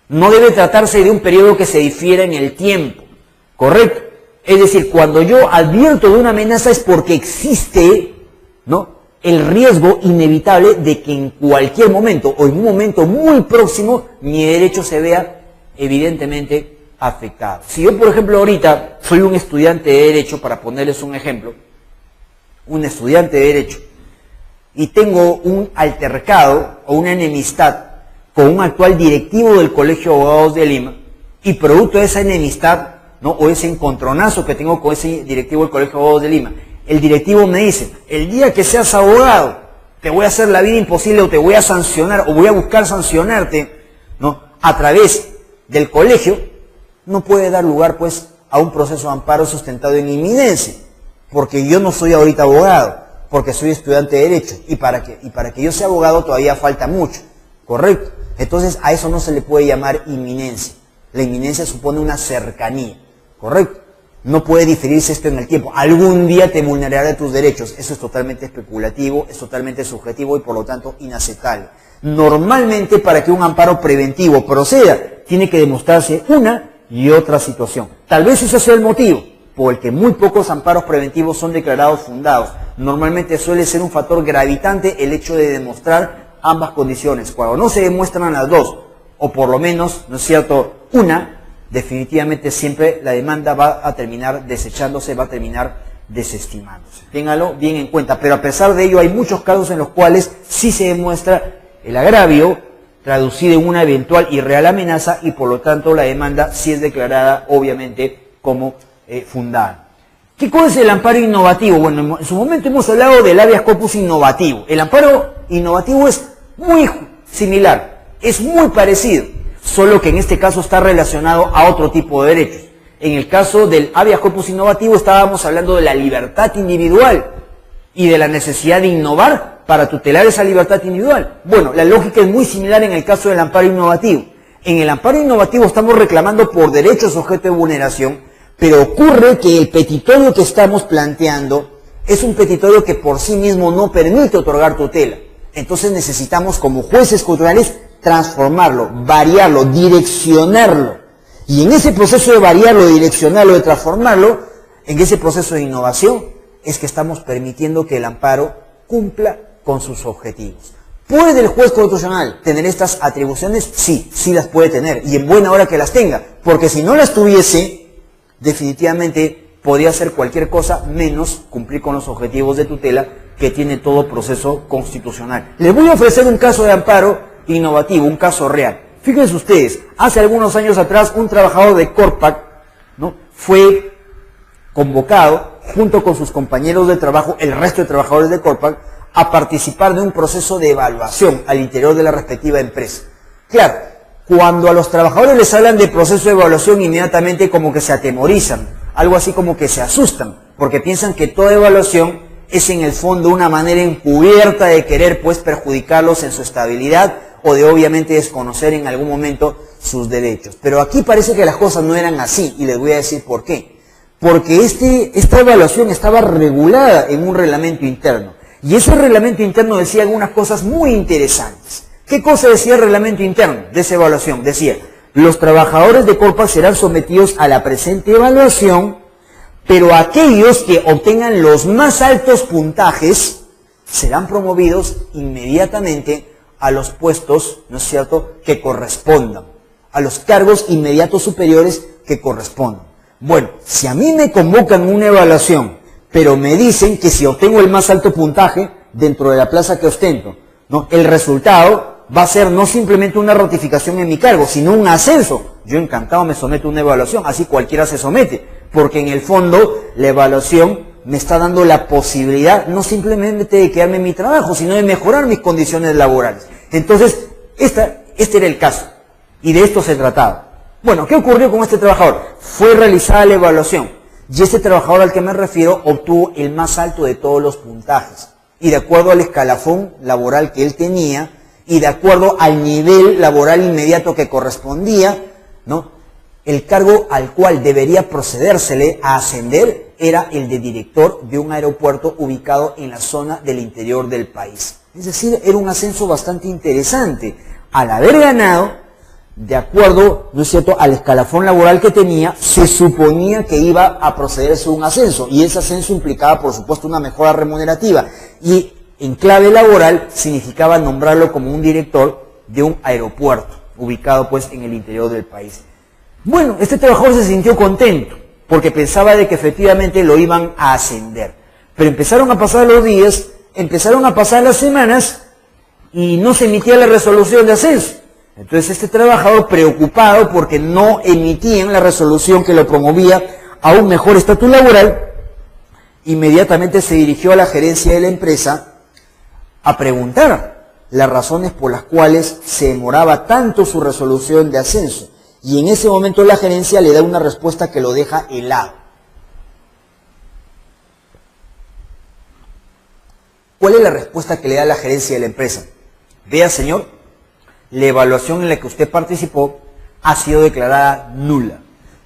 No debe tratarse de un periodo que se difiera en el tiempo, ¿correcto? Es decir, cuando yo advierto de una amenaza es porque existe, ¿no?, el riesgo inevitable de que en cualquier momento o en un momento muy próximo mi derecho se vea evidentemente afectado. Si yo, por ejemplo, ahorita soy un estudiante de Derecho, para ponerles un ejemplo, un estudiante de Derecho, y tengo un altercado o una enemistad con un actual directivo del Colegio de Abogados de Lima, y producto de esa enemistad, ¿no?, o ese encontronazo que tengo con ese directivo del Colegio de Abogados de Lima, el directivo me dice, el día que seas abogado, te voy a hacer la vida imposible, o te voy a sancionar, o voy a buscar sancionarte, ¿no?, a través del colegio, no puede dar lugar, pues, a un proceso de amparo sustentado en inminencia, porque yo no soy ahorita abogado, porque soy estudiante de Derecho, y para que yo sea abogado todavía falta mucho, ¿correcto? Entonces a eso no se le puede llamar inminencia. La inminencia supone una cercanía, ¿correcto? No puede diferirse esto en el tiempo. Algún día te vulnerará tus derechos. Eso es totalmente especulativo, es totalmente subjetivo y por lo tanto inaceptable. Normalmente para que un amparo preventivo proceda, tiene que demostrarse una y otra situación. Tal vez ese sea el motivo por el que muy pocos amparos preventivos son declarados fundados. Normalmente suele ser un factor gravitante el hecho de demostrar ambas condiciones. Cuando no se demuestran las dos, o por lo menos, ¿no es cierto?, una, definitivamente siempre la demanda va a terminar desechándose, va a terminar desestimándose. Téngalo bien en cuenta, pero a pesar de ello hay muchos casos en los cuales sí se demuestra el agravio traducido en una eventual y real amenaza y por lo tanto la demanda sí es declarada obviamente como fundada. ¿Qué cosa es el amparo innovativo? Bueno, en su momento hemos hablado del habeas corpus innovativo. El amparo innovativo es muy similar, es muy parecido, solo que en este caso está relacionado a otro tipo de derechos. En el caso del habeas corpus innovativo estábamos hablando de la libertad individual y de la necesidad de innovar para tutelar esa libertad individual. Bueno, la lógica es muy similar en el caso del amparo innovativo. En el amparo innovativo estamos reclamando por derechos objeto de vulneración, pero ocurre que el petitorio que estamos planteando es un petitorio que por sí mismo no permite otorgar tutela. Entonces necesitamos como jueces culturales transformarlo, variarlo, direccionarlo. Y en ese proceso de variarlo, de direccionarlo, de transformarlo, en ese proceso de innovación, es que estamos permitiendo que el amparo cumpla con sus objetivos. ¿Puede el juez constitucional tener estas atribuciones? Sí, sí las puede tener, y en buena hora que las tenga, porque si no las tuviese, definitivamente podría hacer cualquier cosa menos cumplir con los objetivos de tutela que tiene todo proceso constitucional. Les voy a ofrecer un caso de amparo innovativo, un caso real. Fíjense ustedes, hace algunos años atrás un trabajador de Corpac, ¿no?, fue convocado junto con sus compañeros de trabajo, el resto de trabajadores de Corpac, a participar de un proceso de evaluación al interior de la respectiva empresa. Claro, cuando a los trabajadores les hablan de proceso de evaluación, inmediatamente como que se atemorizan, algo así como que se asustan, porque piensan que toda evaluación es en el fondo una manera encubierta de querer pues perjudicarlos en su estabilidad o de obviamente desconocer en algún momento sus derechos. Pero aquí parece que las cosas no eran así y les voy a decir por qué. Porque esta evaluación estaba regulada en un reglamento interno y ese reglamento interno decía algunas cosas muy interesantes. ¿Qué cosa decía el reglamento interno de esa evaluación? Decía, los trabajadores de Corpac serán sometidos a la presente evaluación, pero aquellos que obtengan los más altos puntajes serán promovidos inmediatamente a los puestos, ¿no es cierto?, que correspondan, a los cargos inmediatos superiores que correspondan. Bueno, si a mí me convocan una evaluación, pero me dicen que si obtengo el más alto puntaje dentro de la plaza que ostento, ¿no?, el resultado va a ser no simplemente una ratificación en mi cargo, sino un ascenso. Yo encantado me someto a una evaluación, así cualquiera se somete, porque en el fondo la evaluación me está dando la posibilidad no simplemente de quedarme en mi trabajo, sino de mejorar mis condiciones laborales. Entonces, este era el caso, y de esto se trataba. Bueno, ¿qué ocurrió con este trabajador? Fue realizada la evaluación, y este trabajador al que me refiero obtuvo el más alto de todos los puntajes, y de acuerdo al escalafón laboral que él tenía, y de acuerdo al nivel laboral inmediato que correspondía, ¿no?, el cargo al cual debería procedérsele a ascender era el de director de un aeropuerto ubicado en la zona del interior del país. Es decir, era un ascenso bastante interesante. Al haber ganado, de acuerdo, ¿no es cierto?, al escalafón laboral que tenía, se suponía que iba a procederse a un ascenso, y ese ascenso implicaba, por supuesto, una mejora remunerativa, y en clave laboral significaba nombrarlo como un director de un aeropuerto, ubicado pues en el interior del país. Bueno, este trabajador se sintió contento, porque pensaba de que efectivamente lo iban a ascender. Pero empezaron a pasar los días, empezaron a pasar las semanas, y no se emitía la resolución de ascenso. Entonces este trabajador, preocupado porque no emitían la resolución que lo promovía a un mejor estatus laboral, inmediatamente se dirigió a la gerencia de la empresa a preguntar las razones por las cuales se demoraba tanto su resolución de ascenso. Y en ese momento la gerencia le da una respuesta que lo deja helado. ¿Cuál es la respuesta que le da la gerencia de la empresa? Vea, señor, la evaluación en la que usted participó ha sido declarada nula.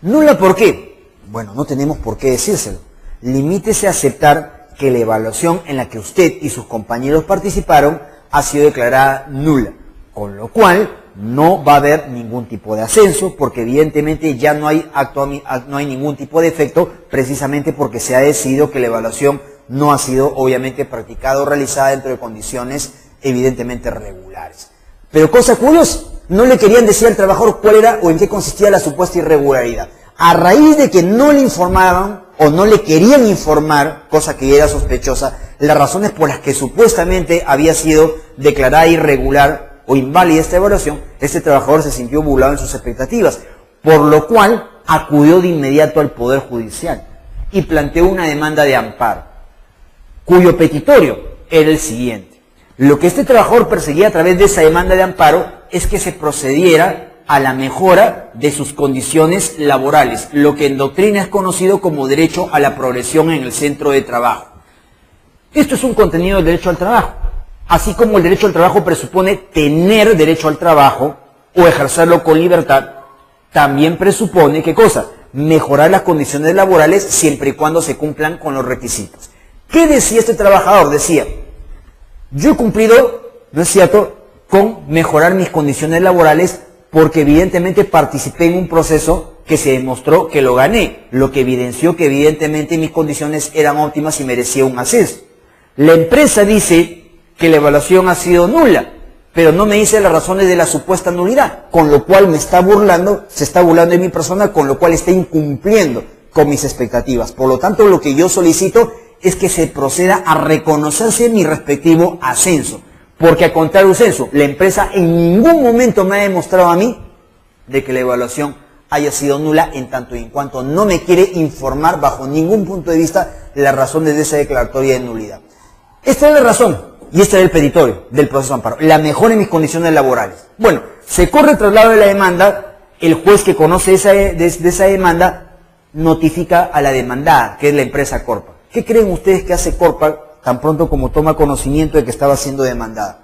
¿Nula por qué? Bueno, no tenemos por qué decírselo. Limítese a aceptar que la evaluación en la que usted y sus compañeros participaron ha sido declarada nula, con lo cual no va a haber ningún tipo de ascenso, porque evidentemente ya no hay ningún tipo de efecto, precisamente porque se ha decidido que la evaluación no ha sido obviamente practicada o realizada dentro de condiciones evidentemente regulares. Pero cosa curiosa, no le querían decir al trabajador cuál era o en qué consistía la supuesta irregularidad. A raíz de que no le informaban o no le querían informar, cosa que era sospechosa, las razones por las que supuestamente había sido declarada irregular o inválida esta evaluación, este trabajador se sintió burlado en sus expectativas, por lo cual acudió de inmediato al Poder Judicial y planteó una demanda de amparo, cuyo petitorio era el siguiente. Lo que este trabajador perseguía a través de esa demanda de amparo es que se procediera a la mejora de sus condiciones laborales, lo que en doctrina es conocido como derecho a la progresión en el centro de trabajo. Esto es un contenido del derecho al trabajo, así como el derecho al trabajo presupone tener derecho al trabajo o ejercerlo con libertad, también presupone, ¿qué cosa? Mejorar las condiciones laborales siempre y cuando se cumplan con los requisitos. ¿Qué decía este trabajador? Decía, yo he cumplido, ¿no es cierto?, con mejorar mis condiciones laborales porque evidentemente participé en un proceso que se demostró que lo gané, lo que evidenció que evidentemente mis condiciones eran óptimas y merecía un ascenso. La empresa dice que la evaluación ha sido nula, pero no me dice las razones de la supuesta nulidad, con lo cual me está burlando, se está burlando de mi persona, con lo cual está incumpliendo con mis expectativas. Por lo tanto, lo que yo solicito es que se proceda a reconocerse mi respectivo ascenso, porque al contrario del ascenso, la empresa en ningún momento me ha demostrado a mí de que la evaluación haya sido nula, en tanto y en cuanto no me quiere informar bajo ningún punto de vista las razones de esa declaratoria de nulidad. Esta es la razón, y este es el petitorio del proceso de amparo, la mejora en mis condiciones laborales. Bueno, se corre el traslado de la demanda, el juez que conoce de esa demanda notifica a la demandada, que es la empresa Corpa. ¿Qué creen ustedes que hace Corpa tan pronto como toma conocimiento de que estaba siendo demandada?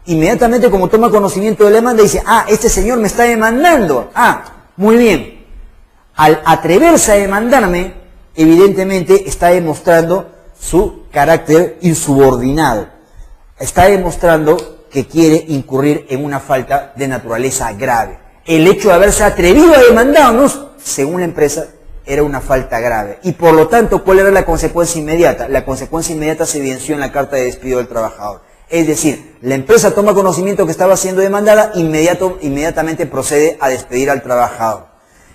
Inmediatamente como toma conocimiento de la demanda dice, este señor me está demandando. Muy bien. Al atreverse a demandarme, evidentemente está demostrando su carácter insubordinado. Está demostrando que quiere incurrir en una falta de naturaleza grave. El hecho de haberse atrevido a demandarnos, según la empresa, era una falta grave. Y por lo tanto, ¿cuál era la consecuencia inmediata? La consecuencia inmediata se evidenció en la carta de despido del trabajador. Es decir, la empresa toma conocimiento que estaba siendo demandada, inmediatamente procede a despedir al trabajador.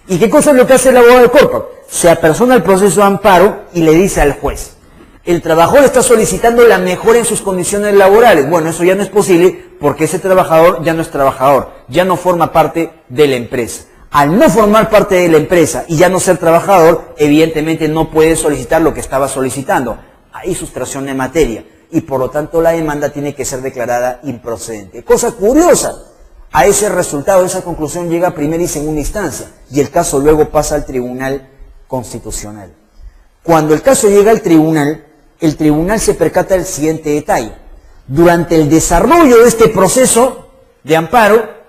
¿Y qué cosa es lo que hace el abogado de Corpa? Se apersona al proceso de amparo y le dice al juez, el trabajador está solicitando la mejora en sus condiciones laborales. Bueno, eso ya no es posible porque ese trabajador ya no es trabajador, ya no forma parte de la empresa. Al no formar parte de la empresa y ya no ser trabajador, evidentemente no puede solicitar lo que estaba solicitando. Hay sustracción de materia y por lo tanto la demanda tiene que ser declarada improcedente. Cosa curiosa, a ese resultado, esa conclusión llega a primera y segunda instancia y el caso luego pasa al Tribunal Constitucional. Cuando el caso llega al tribunal, el tribunal se percata del siguiente detalle. Durante el desarrollo de este proceso de amparo,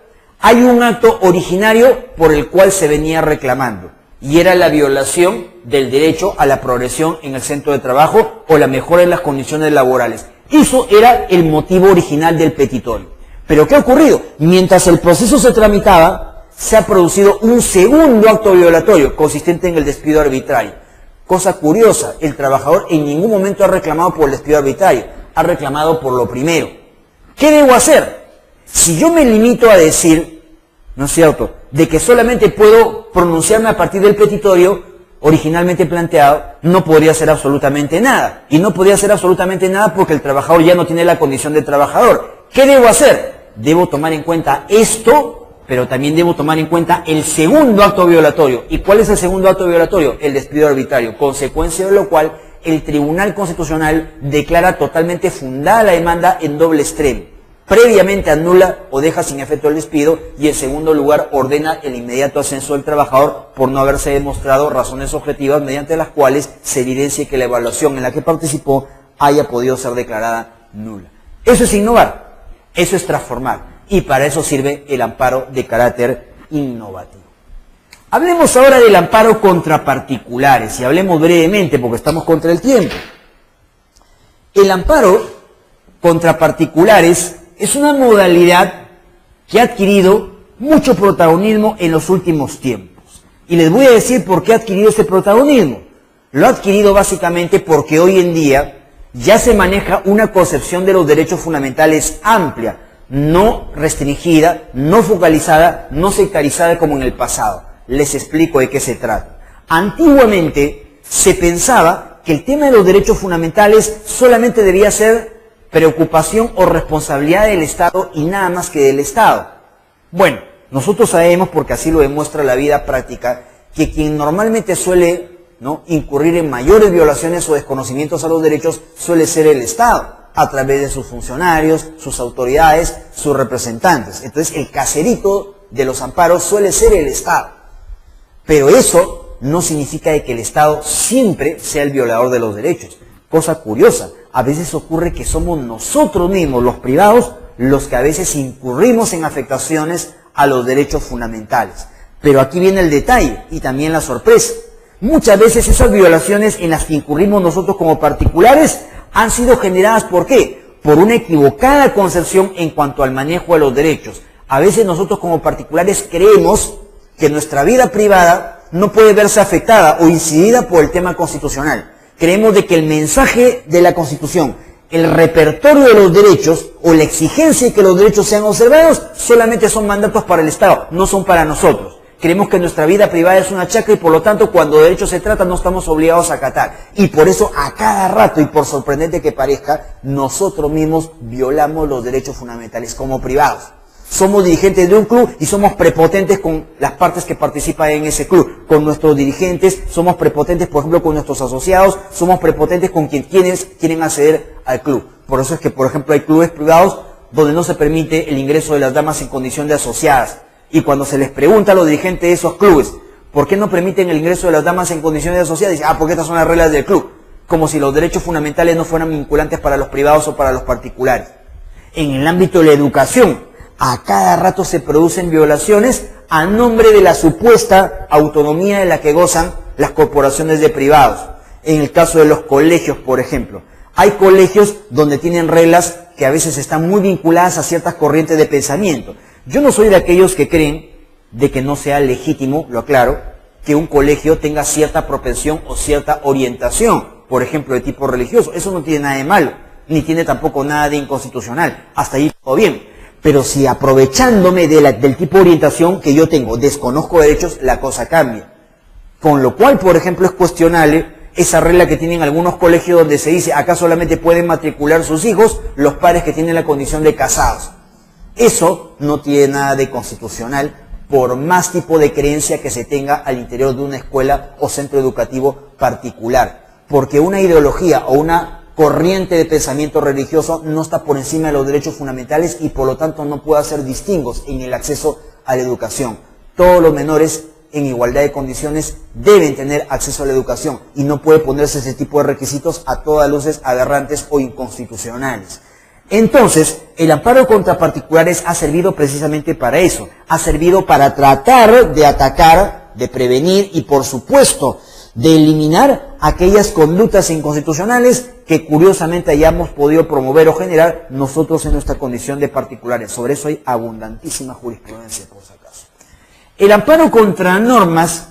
hay un acto originario por el cual se venía reclamando, y era la violación del derecho a la progresión en el centro de trabajo o la mejora en las condiciones laborales. Eso era el motivo original del petitorio. Pero ¿qué ha ocurrido? Mientras el proceso se tramitaba, se ha producido un segundo acto violatorio, consistente en el despido arbitrario. Cosa curiosa, el trabajador en ningún momento ha reclamado por el despido arbitrario, ha reclamado por lo primero. ¿Qué debo hacer? Si yo me limito a decir, ¿no es cierto?, de que solamente puedo pronunciarme a partir del petitorio originalmente planteado, no podría hacer absolutamente nada. Y no podría hacer absolutamente nada porque el trabajador ya no tiene la condición de trabajador. ¿Qué debo hacer? Debo tomar en cuenta esto, pero también debo tomar en cuenta el segundo acto violatorio. ¿Y cuál es el segundo acto violatorio? El despido arbitrario, consecuencia de lo cual el Tribunal Constitucional declara totalmente fundada la demanda en doble extremo. Previamente anula o deja sin efecto el despido y en segundo lugar ordena el inmediato ascenso del trabajador por no haberse demostrado razones objetivas mediante las cuales se evidencie que la evaluación en la que participó haya podido ser declarada nula. Eso es innovar, eso es transformar. y para eso sirve el amparo de carácter innovativo. Hablemos ahora del amparo contra particulares y hablemos brevemente porque estamos contra el tiempo. El amparo contra particulares es una modalidad que ha adquirido mucho protagonismo en los últimos tiempos. Y les voy a decir por qué ha adquirido ese protagonismo. Lo ha adquirido básicamente porque hoy en día ya se maneja una concepción de los derechos fundamentales amplia, no restringida, no focalizada, no sectarizada como en el pasado. Les explico de qué se trata. Antiguamente se pensaba que el tema de los derechos fundamentales solamente debía ser preocupación o responsabilidad del Estado y nada más que del Estado. Bueno, nosotros sabemos, porque así lo demuestra la vida práctica, que quien normalmente suele incurrir en mayores violaciones o desconocimientos a los derechos suele ser el Estado, a través de sus funcionarios, sus autoridades, sus representantes. Entonces el caserito de los amparos suele ser el Estado. Pero eso no significa de que el Estado siempre sea el violador de los derechos. Cosa curiosa, a veces ocurre que somos nosotros mismos, los privados, los que a veces incurrimos en afectaciones a los derechos fundamentales. Pero aquí viene el detalle y también la sorpresa. Muchas veces esas violaciones en las que incurrimos nosotros como particulares han sido generadas, ¿por qué? Por una equivocada concepción en cuanto al manejo de los derechos. A veces nosotros como particulares creemos que nuestra vida privada no puede verse afectada o incidida por el tema constitucional. Creemos de que el mensaje de la Constitución, el repertorio de los derechos o la exigencia de que los derechos sean observados solamente son mandatos para el Estado, no son para nosotros. Creemos que nuestra vida privada es una chacra y por lo tanto cuando de derechos se trata no estamos obligados a acatar. Y por eso a cada rato, y por sorprendente que parezca, nosotros mismos violamos los derechos fundamentales como privados. Somos dirigentes de un club y somos prepotentes con las partes que participan en ese club. Con nuestros dirigentes, somos prepotentes, por ejemplo, con nuestros asociados, somos prepotentes con quienes quieren acceder al club. Por eso es que, por ejemplo, hay clubes privados donde no se permite el ingreso de las damas en condición de asociadas. Y cuando se les pregunta a los dirigentes de esos clubes, ¿por qué no permiten el ingreso de las damas en condición de asociadas? Dicen, porque estas son las reglas del club. Como si los derechos fundamentales no fueran vinculantes para los privados o para los particulares. En el ámbito de la educación, a cada rato se producen violaciones a nombre de la supuesta autonomía de la que gozan las corporaciones de privados. En el caso de los colegios, por ejemplo. Hay colegios donde tienen reglas que a veces están muy vinculadas a ciertas corrientes de pensamiento. Yo no soy de aquellos que creen de que no sea legítimo, lo aclaro, que un colegio tenga cierta propensión o cierta orientación, por ejemplo, de tipo religioso. Eso no tiene nada de malo, ni tiene tampoco nada de inconstitucional. Hasta ahí todo bien. Pero si aprovechándome del tipo de orientación que yo tengo, desconozco derechos, la cosa cambia. Con lo cual, por ejemplo, es cuestionable esa regla que tienen algunos colegios donde se dice acá solamente pueden matricular sus hijos los padres que tienen la condición de casados. Eso no tiene nada de constitucional, por más tipo de creencia que se tenga al interior de una escuela o centro educativo particular. Porque una ideología o una corriente de pensamiento religioso no está por encima de los derechos fundamentales y por lo tanto no puede hacer distingos en el acceso a la educación. Todos los menores en igualdad de condiciones deben tener acceso a la educación y no puede ponerse ese tipo de requisitos a todas luces aberrantes o inconstitucionales. Entonces, el amparo contra particulares ha servido precisamente para eso, ha servido para tratar de atacar, de prevenir y por supuesto de eliminar aquellas conductas inconstitucionales que curiosamente hayamos podido promover o generar nosotros en nuestra condición de particulares. Sobre eso hay abundantísima jurisprudencia, por si acaso. El amparo contra normas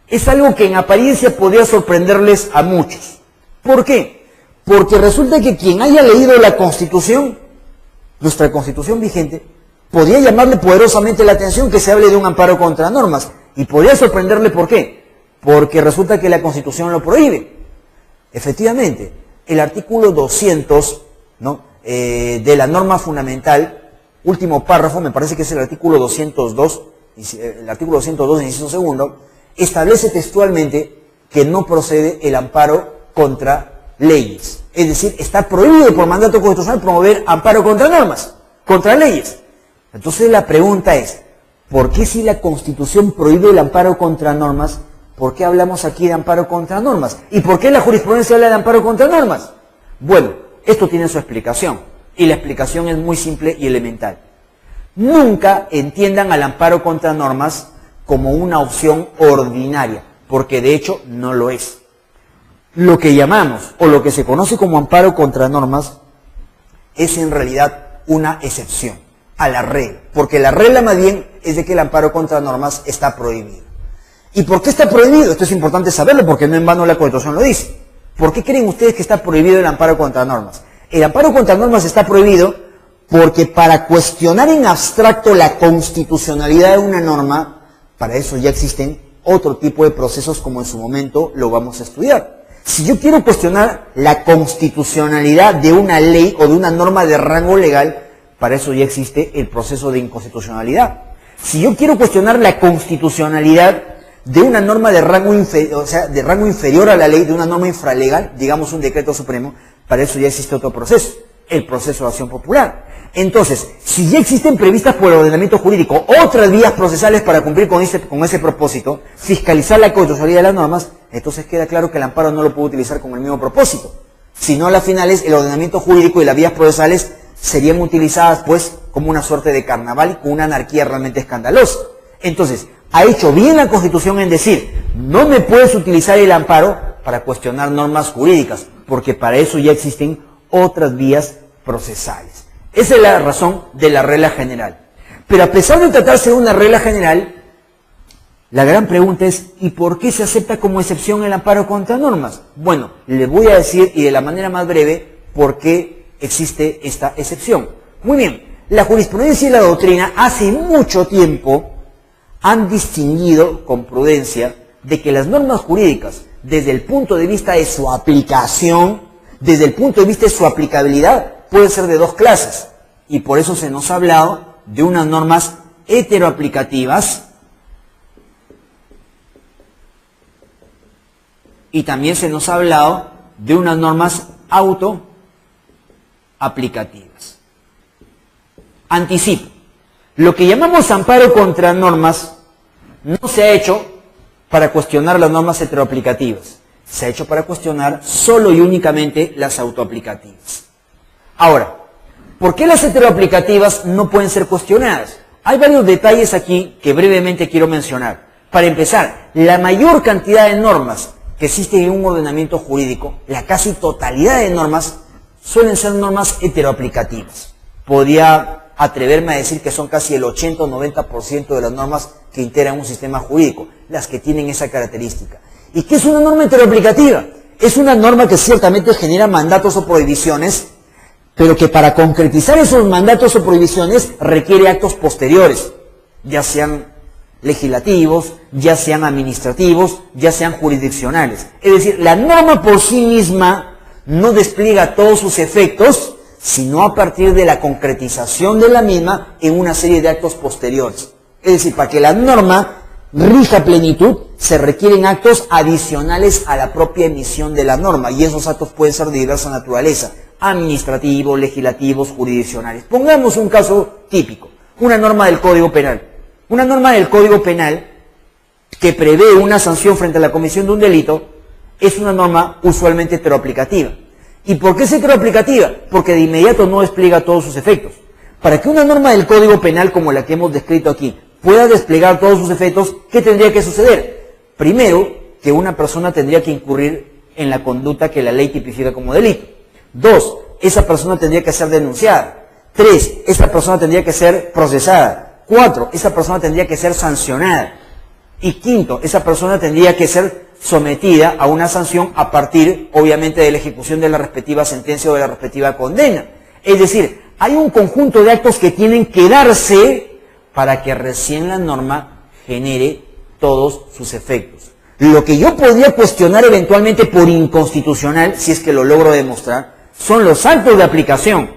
es algo que en apariencia podría sorprenderles a muchos. ¿Por qué? Porque resulta que quien haya leído la Constitución, nuestra Constitución vigente, podría llamarle poderosamente la atención que se hable de un amparo contra normas. Y podría sorprenderle, ¿por qué? Porque resulta que la Constitución lo prohíbe. Efectivamente, el artículo 200 de la norma fundamental, último párrafo, me parece que es el artículo 202, el artículo 202, inciso segundo, establece textualmente que no procede el amparo contra leyes. Es decir, está prohibido por mandato constitucional promover amparo contra normas, contra leyes. Entonces la pregunta es, ¿por qué si la Constitución prohíbe el amparo contra normas, por qué hablamos aquí de amparo contra normas? ¿Y por qué la jurisprudencia habla de amparo contra normas? Bueno, esto tiene su explicación, y la explicación es muy simple y elemental. Nunca entiendan al amparo contra normas como una opción ordinaria, porque de hecho no lo es. Lo que llamamos o lo que se conoce como amparo contra normas es en realidad una excepción a la regla, porque la regla más bien es de que el amparo contra normas está prohibido. ¿Y por qué está prohibido? Esto es importante saberlo porque no en vano la Constitución lo dice. ¿Por qué creen ustedes que está prohibido el amparo contra normas? El amparo contra normas está prohibido porque para cuestionar en abstracto la constitucionalidad de una norma, para eso ya existen otro tipo de procesos como en su momento lo vamos a estudiar. Si yo quiero cuestionar la constitucionalidad de una ley o de una norma de rango legal, para eso ya existe el proceso de inconstitucionalidad. Si yo quiero cuestionar la constitucionalidad de una norma de rango inferior, o sea, de rango inferior a la ley, de una norma infralegal, digamos un decreto supremo, para eso ya existe otro proceso, el proceso de acción popular. Entonces, si ya existen previstas por el ordenamiento jurídico otras vías procesales para cumplir con ese propósito, fiscalizar la constitucionalidad de las normas, entonces queda claro que el amparo no lo puede utilizar con el mismo propósito. Si no, a las finales, el ordenamiento jurídico y las vías procesales serían utilizadas, pues, como una suerte de carnaval y con una anarquía realmente escandalosa. Entonces, ha hecho bien la Constitución en decir, no me puedes utilizar el amparo para cuestionar normas jurídicas, porque para eso ya existen otras vías procesales. Esa es la razón de la regla general. Pero a pesar de tratarse de una regla general, la gran pregunta es, ¿y por qué se acepta como excepción el amparo contra normas? Bueno, les voy a decir, y de la manera más breve, por qué existe esta excepción. Muy bien, la jurisprudencia y la doctrina hace mucho tiempo han distinguido con prudencia de que las normas jurídicas, desde el punto de vista de su aplicación, desde el punto de vista de su aplicabilidad, pueden ser de dos clases. Y por eso se nos ha hablado de unas normas heteroaplicativas y también se nos ha hablado de unas normas autoaplicativas. Anticipo. Lo que llamamos amparo contra normas no se ha hecho para cuestionar las normas heteroaplicativas. Se ha hecho para cuestionar solo y únicamente las autoaplicativas. Ahora, ¿por qué las heteroaplicativas no pueden ser cuestionadas? Hay varios detalles aquí que brevemente quiero mencionar. Para empezar, la mayor cantidad de normas que existen en un ordenamiento jurídico, la casi totalidad de normas, suelen ser normas heteroaplicativas. Podría atreverme a decir que son casi el 80 o 90% de las normas que integran un sistema jurídico, las que tienen esa característica. ¿Y qué es una norma heteroaplicativa? Es una norma que ciertamente genera mandatos o prohibiciones, pero que para concretizar esos mandatos o prohibiciones requiere actos posteriores, ya sean legislativos, ya sean administrativos, ya sean jurisdiccionales. Es decir, la norma por sí misma no despliega todos sus efectos, sino a partir de la concretización de la misma en una serie de actos posteriores. Es decir, para que la norma rija a plenitud, se requieren actos adicionales a la propia emisión de la norma, y esos actos pueden ser de diversa naturaleza, administrativos, legislativos, jurisdiccionales. Pongamos un caso típico, una norma del Código Penal. Una norma del Código Penal que prevé una sanción frente a la comisión de un delito es una norma usualmente heteroaplicativa. ¿Y por qué es heteroaplicativa? Porque de inmediato no despliega todos sus efectos. Para que una norma del Código Penal como la que hemos descrito aquí pueda desplegar todos sus efectos, ¿qué tendría que suceder? Primero, que una persona tendría que incurrir en la conducta que la ley tipifica como delito. 2, esa persona tendría que ser denunciada. 3, esa persona tendría que ser procesada. 4, esa persona tendría que ser sancionada. Y 5, esa persona tendría que ser sometida a una sanción a partir, obviamente, de la ejecución de la respectiva sentencia o de la respectiva condena. Es decir, hay un conjunto de actos que tienen que darse para que recién la norma genere todos sus efectos. Lo que yo podría cuestionar eventualmente por inconstitucional, si es que lo logro demostrar, son los actos de aplicación.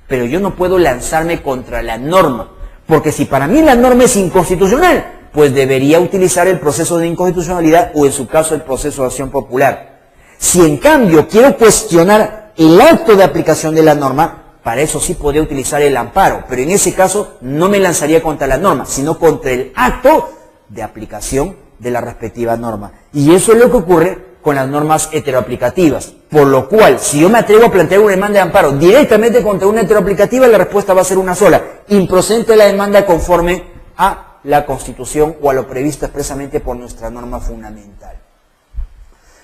Pero yo no puedo lanzarme contra la norma, porque si para mí la norma es inconstitucional, pues debería utilizar el proceso de inconstitucionalidad o en su caso el proceso de acción popular. Si en cambio quiero cuestionar el acto de aplicación de la norma, para eso sí podría utilizar el amparo, pero en ese caso no me lanzaría contra la norma, sino contra el acto de aplicación de la respectiva norma. Y eso es lo que ocurre con las normas heteroaplicativas. Por lo cual, si yo me atrevo a plantear una demanda de amparo directamente contra una heteroaplicativa, la respuesta va a ser una sola: improcedente la demanda conforme a la Constitución o a lo previsto expresamente por nuestra norma fundamental.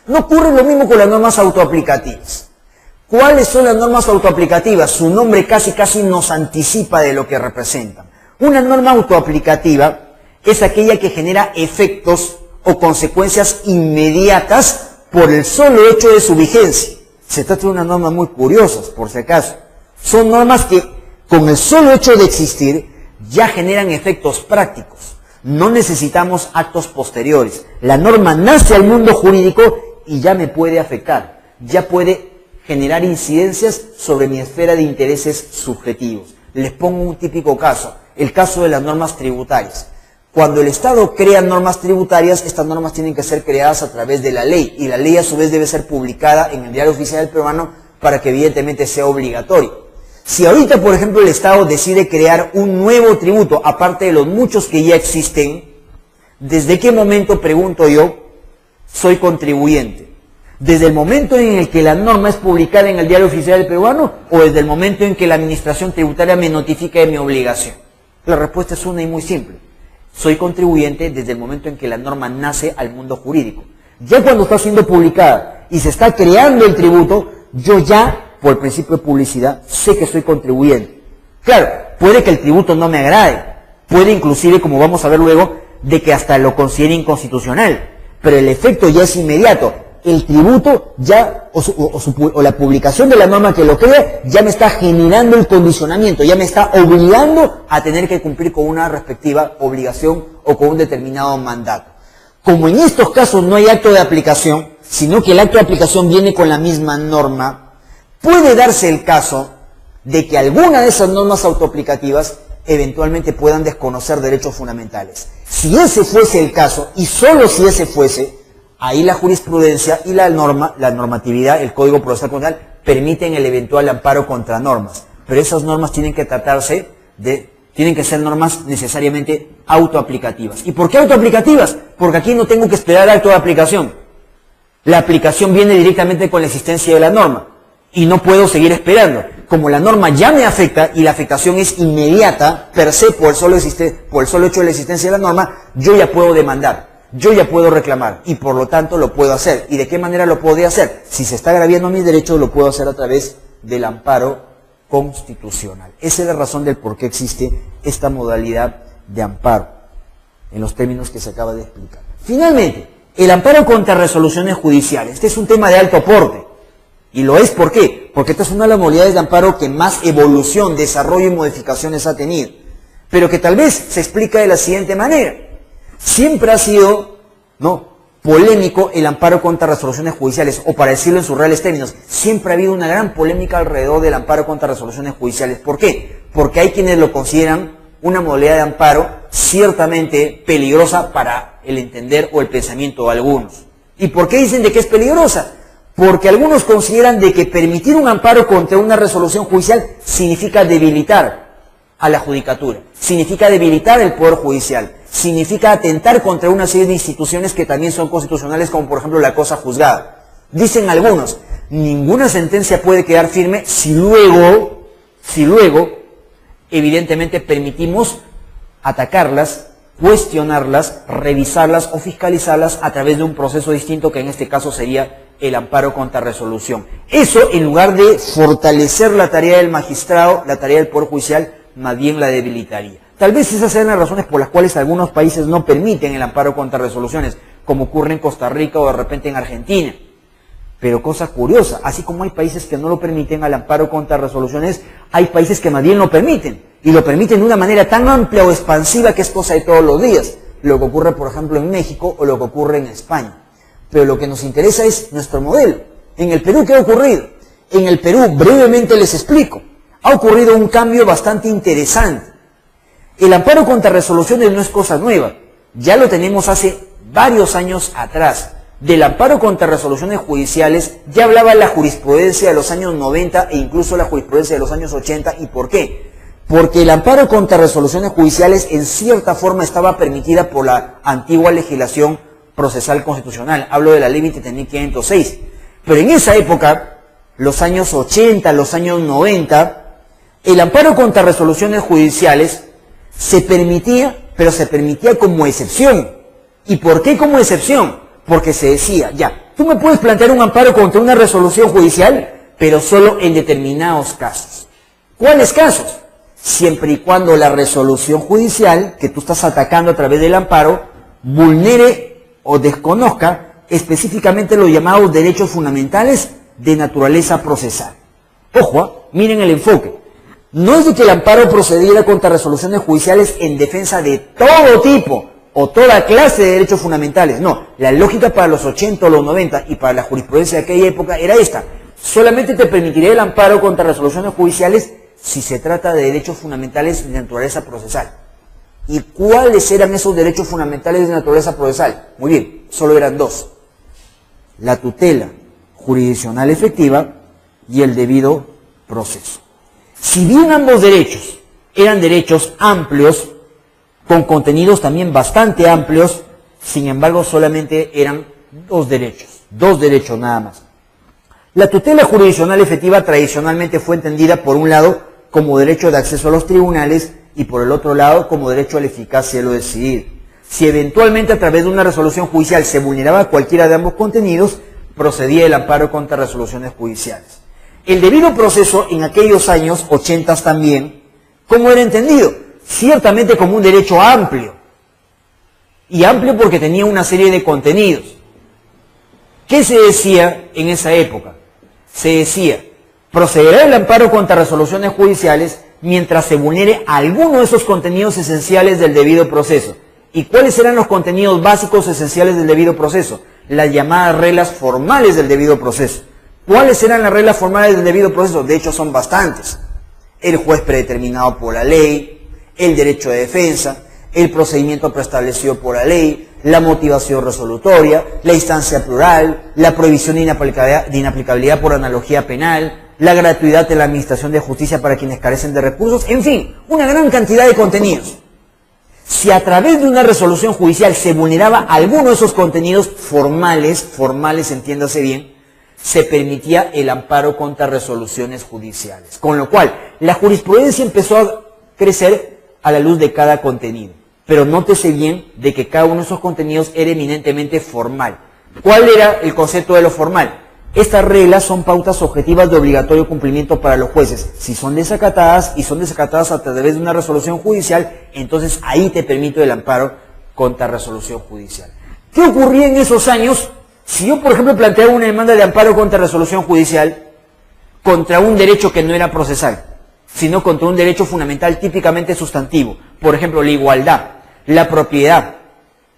No ocurre lo mismo con las normas autoaplicativas. ¿Cuáles son las normas autoaplicativas? Su nombre casi nos anticipa de lo que representan. Una norma autoaplicativa es aquella que genera efectos o consecuencias inmediatas por el solo hecho de su vigencia. Se trata de unas normas muy curiosas, por si acaso. Son normas que, con el solo hecho de existir, ya generan efectos prácticos. No necesitamos actos posteriores. La norma nace al mundo jurídico y ya me puede afectar. Ya puede generar incidencias sobre mi esfera de intereses subjetivos. Les pongo un típico caso, el caso de las normas tributarias. Cuando el Estado crea normas tributarias, estas normas tienen que ser creadas a través de la ley, y la ley a su vez debe ser publicada en el Diario Oficial Peruano para que evidentemente sea obligatorio. Si ahorita, por ejemplo, el Estado decide crear un nuevo tributo, aparte de los muchos que ya existen, ¿desde qué momento, pregunto yo, soy contribuyente? ¿Desde el momento en el que la norma es publicada en el Diario Oficial Peruano o desde el momento en que la Administración Tributaria me notifica de mi obligación? La respuesta es una y muy simple. Soy contribuyente desde el momento en que la norma nace al mundo jurídico. Ya cuando está siendo publicada y se está creando el tributo, yo ya, por el principio de publicidad, sé que soy contribuyente. Claro, puede que el tributo no me agrade, puede inclusive, como vamos a ver luego, de que hasta lo considere inconstitucional, pero el efecto ya es inmediato. El tributo ya, o la publicación de la norma que lo crea, ya me está generando el condicionamiento, ya me está obligando a tener que cumplir con una respectiva obligación o con un determinado mandato. Como en estos casos no hay acto de aplicación, sino que el acto de aplicación viene con la misma norma, puede darse el caso de que alguna de esas normas autoaplicativas eventualmente puedan desconocer derechos fundamentales. Si ese fuese el caso, y solo si ese fuese, ahí la jurisprudencia y la normatividad, el Código Procesal Penal, permiten el eventual amparo contra normas. Pero esas normas tienen que tienen que ser normas necesariamente autoaplicativas. ¿Y por qué autoaplicativas? Porque aquí no tengo que esperar acto de aplicación. La aplicación viene directamente con la existencia de la norma. Y no puedo seguir esperando. Como la norma ya me afecta y la afectación es inmediata, per se, por el solo hecho de la existencia de la norma, yo ya puedo demandar. Yo ya puedo reclamar y por lo tanto lo puedo hacer. ¿Y de qué manera lo podría hacer? Si se está agraviando mis derechos, lo puedo hacer a través del amparo constitucional. Esa es la razón del por qué existe esta modalidad de amparo, en los términos que se acaba de explicar. Finalmente, el amparo contra resoluciones judiciales. Este es un tema de alto porte. Y lo es, ¿por qué? Porque esta es una de las modalidades de amparo que más evolución, desarrollo y modificaciones ha tenido. Pero que tal vez se explica de la siguiente manera. Siempre ha sido polémico el amparo contra resoluciones judiciales, o para decirlo en sus reales términos, siempre ha habido una gran polémica alrededor del amparo contra resoluciones judiciales. ¿Por qué? Porque hay quienes lo consideran una modalidad de amparo ciertamente peligrosa para el entender o el pensamiento de algunos. ¿Y por qué dicen de que es peligrosa? Porque algunos consideran de que permitir un amparo contra una resolución judicial significa debilitar a la judicatura, significa debilitar el Poder Judicial, significa atentar contra una serie de instituciones que también son constitucionales, como por ejemplo la cosa juzgada. Dicen algunos, ninguna sentencia puede quedar firme si luego, evidentemente permitimos atacarlas, cuestionarlas, revisarlas o fiscalizarlas a través de un proceso distinto, que en este caso sería el amparo contra resolución. Eso, en lugar de fortalecer la tarea del magistrado, la tarea del Poder Judicial, más bien la debilitaría. Tal vez esas sean las razones por las cuales algunos países no permiten el amparo contra resoluciones, como ocurre en Costa Rica o de repente en Argentina. Pero cosa curiosa, así como hay países que no lo permiten al amparo contra resoluciones, hay países que más bien lo permiten, y lo permiten de una manera tan amplia o expansiva que es cosa de todos los días. Lo que ocurre, por ejemplo, en México o lo que ocurre en España. Pero lo que nos interesa es nuestro modelo. En el Perú, ¿qué ha ocurrido? En el Perú, brevemente les explico, ha ocurrido un cambio bastante interesante. El amparo contra resoluciones no es cosa nueva, ya lo tenemos hace varios años atrás. Del amparo contra resoluciones judiciales ya hablaba la jurisprudencia de los años 90 e incluso la jurisprudencia de los años 80. ¿Y por qué? Porque el amparo contra resoluciones judiciales en cierta forma estaba permitida por la antigua legislación procesal constitucional. Hablo de la ley 23.506. Pero en esa época, los años 80, los años 90, el amparo contra resoluciones judiciales se permitía, pero se permitía como excepción. ¿Y por qué como excepción? Porque se decía, ya, tú me puedes plantear un amparo contra una resolución judicial, pero solo en determinados casos. ¿Cuáles casos? Siempre y cuando la resolución judicial que tú estás atacando a través del amparo vulnere o desconozca específicamente los llamados derechos fundamentales de naturaleza procesal. Ojo, miren el enfoque. No es de que el amparo procediera contra resoluciones judiciales en defensa de todo tipo o toda clase de derechos fundamentales. No, la lógica para los 80 o los 90 y para la jurisprudencia de aquella época era esta. Solamente te permitiría el amparo contra resoluciones judiciales si se trata de derechos fundamentales de naturaleza procesal. ¿Y cuáles eran esos derechos fundamentales de naturaleza procesal? Muy bien, solo eran dos. La tutela jurisdiccional efectiva y el debido proceso. Si bien ambos derechos eran derechos amplios, con contenidos también bastante amplios, sin embargo solamente eran dos derechos nada más. La tutela jurisdiccional efectiva tradicionalmente fue entendida por un lado como derecho de acceso a los tribunales y por el otro lado como derecho a la eficacia de lo decidido. Si eventualmente a través de una resolución judicial se vulneraba cualquiera de ambos contenidos, procedía el amparo contra resoluciones judiciales. El debido proceso en aquellos años 80 también, ¿cómo era entendido? Ciertamente como un derecho amplio. Y amplio porque tenía una serie de contenidos. ¿Qué se decía en esa época? Se decía, procederá el amparo contra resoluciones judiciales mientras se vulnere alguno de esos contenidos esenciales del debido proceso. ¿Y cuáles eran los contenidos básicos esenciales del debido proceso? Las llamadas reglas formales del debido proceso. ¿Cuáles eran las reglas formales del debido proceso? De hecho son bastantes. El juez predeterminado por la ley, el derecho de defensa, el procedimiento preestablecido por la ley, la motivación resolutoria, la instancia plural, la prohibición de inaplicabilidad por analogía penal, la gratuidad de la administración de justicia para quienes carecen de recursos, en fin, una gran cantidad de contenidos. Si a través de una resolución judicial se vulneraba alguno de esos contenidos formales, entiéndase bien, se permitía el amparo contra resoluciones judiciales. Con lo cual, la jurisprudencia empezó a crecer a la luz de cada contenido. Pero nótese bien de que cada uno de esos contenidos era eminentemente formal. ¿Cuál era el concepto de lo formal? Estas reglas son pautas objetivas de obligatorio cumplimiento para los jueces. Si son desacatadas y son desacatadas a través de una resolución judicial, entonces ahí te permito el amparo contra resolución judicial. ¿Qué ocurría en esos años? Si yo, por ejemplo, planteaba una demanda de amparo contra resolución judicial contra un derecho que no era procesal, sino contra un derecho fundamental típicamente sustantivo, por ejemplo, la igualdad, la propiedad,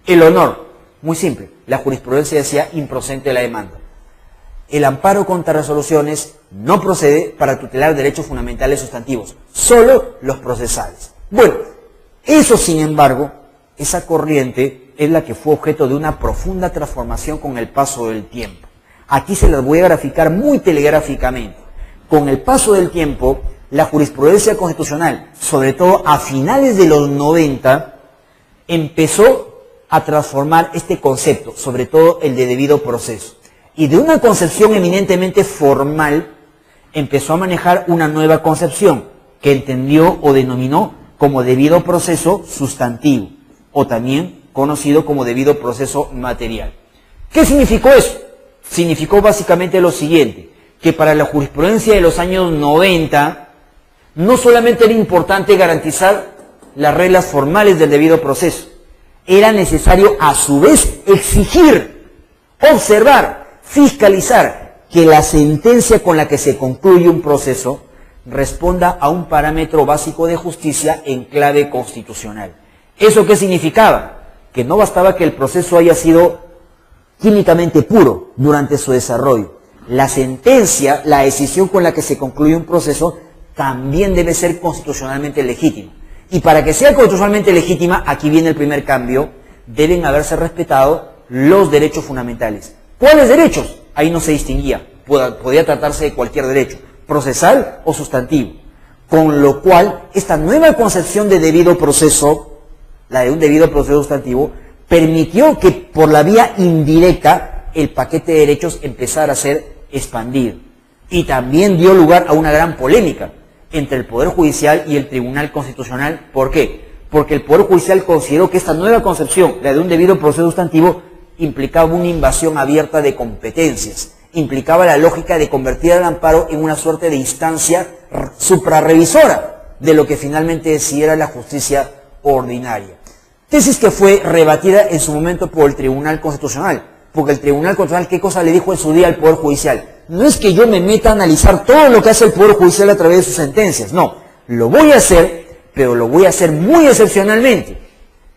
el honor, muy simple, la jurisprudencia decía improcedente la demanda. El amparo contra resoluciones no procede para tutelar derechos fundamentales sustantivos, solo los procesales. Bueno, eso sin embargo, esa corriente es la que fue objeto de una profunda transformación con el paso del tiempo. Aquí se las voy a graficar muy telegráficamente. Con el paso del tiempo, la jurisprudencia constitucional, sobre todo a finales de los 90, empezó a transformar este concepto, sobre todo el de debido proceso. Y de una concepción eminentemente formal, empezó a manejar una nueva concepción que entendió o denominó como debido proceso sustantivo, o también conocido como debido proceso material. ¿Qué significó eso? Significó básicamente lo siguiente, que para la jurisprudencia de los años 90, no solamente era importante garantizar las reglas formales del debido proceso, era necesario a su vez exigir, observar, fiscalizar que la sentencia con la que se concluye un proceso responda a un parámetro básico de justicia en clave constitucional. ¿Eso qué significaba? Que no bastaba que el proceso haya sido químicamente puro durante su desarrollo. La sentencia, la decisión con la que se concluye un proceso, también debe ser constitucionalmente legítima. Y para que sea constitucionalmente legítima, aquí viene el primer cambio, deben haberse respetado los derechos fundamentales. ¿Cuáles derechos? Ahí no se distinguía, podía tratarse de cualquier derecho, procesal o sustantivo. Con lo cual, esta nueva concepción de debido proceso, la de un debido proceso sustantivo, permitió que por la vía indirecta el paquete de derechos empezara a ser expandido. Y también dio lugar a una gran polémica entre el Poder Judicial y el Tribunal Constitucional. ¿Por qué? Porque el Poder Judicial consideró que esta nueva concepción, la de un debido proceso sustantivo, implicaba una invasión abierta de competencias, implicaba la lógica de convertir al amparo en una suerte de instancia suprarrevisora de lo que finalmente decidiera la justicia ordinaria. Tesis que fue rebatida en su momento por el Tribunal Constitucional, porque el Tribunal Constitucional, ¿qué cosa le dijo en su día al Poder Judicial? No es que yo me meta a analizar todo lo que hace el Poder Judicial a través de sus sentencias, no, lo voy a hacer, pero lo voy a hacer muy excepcionalmente.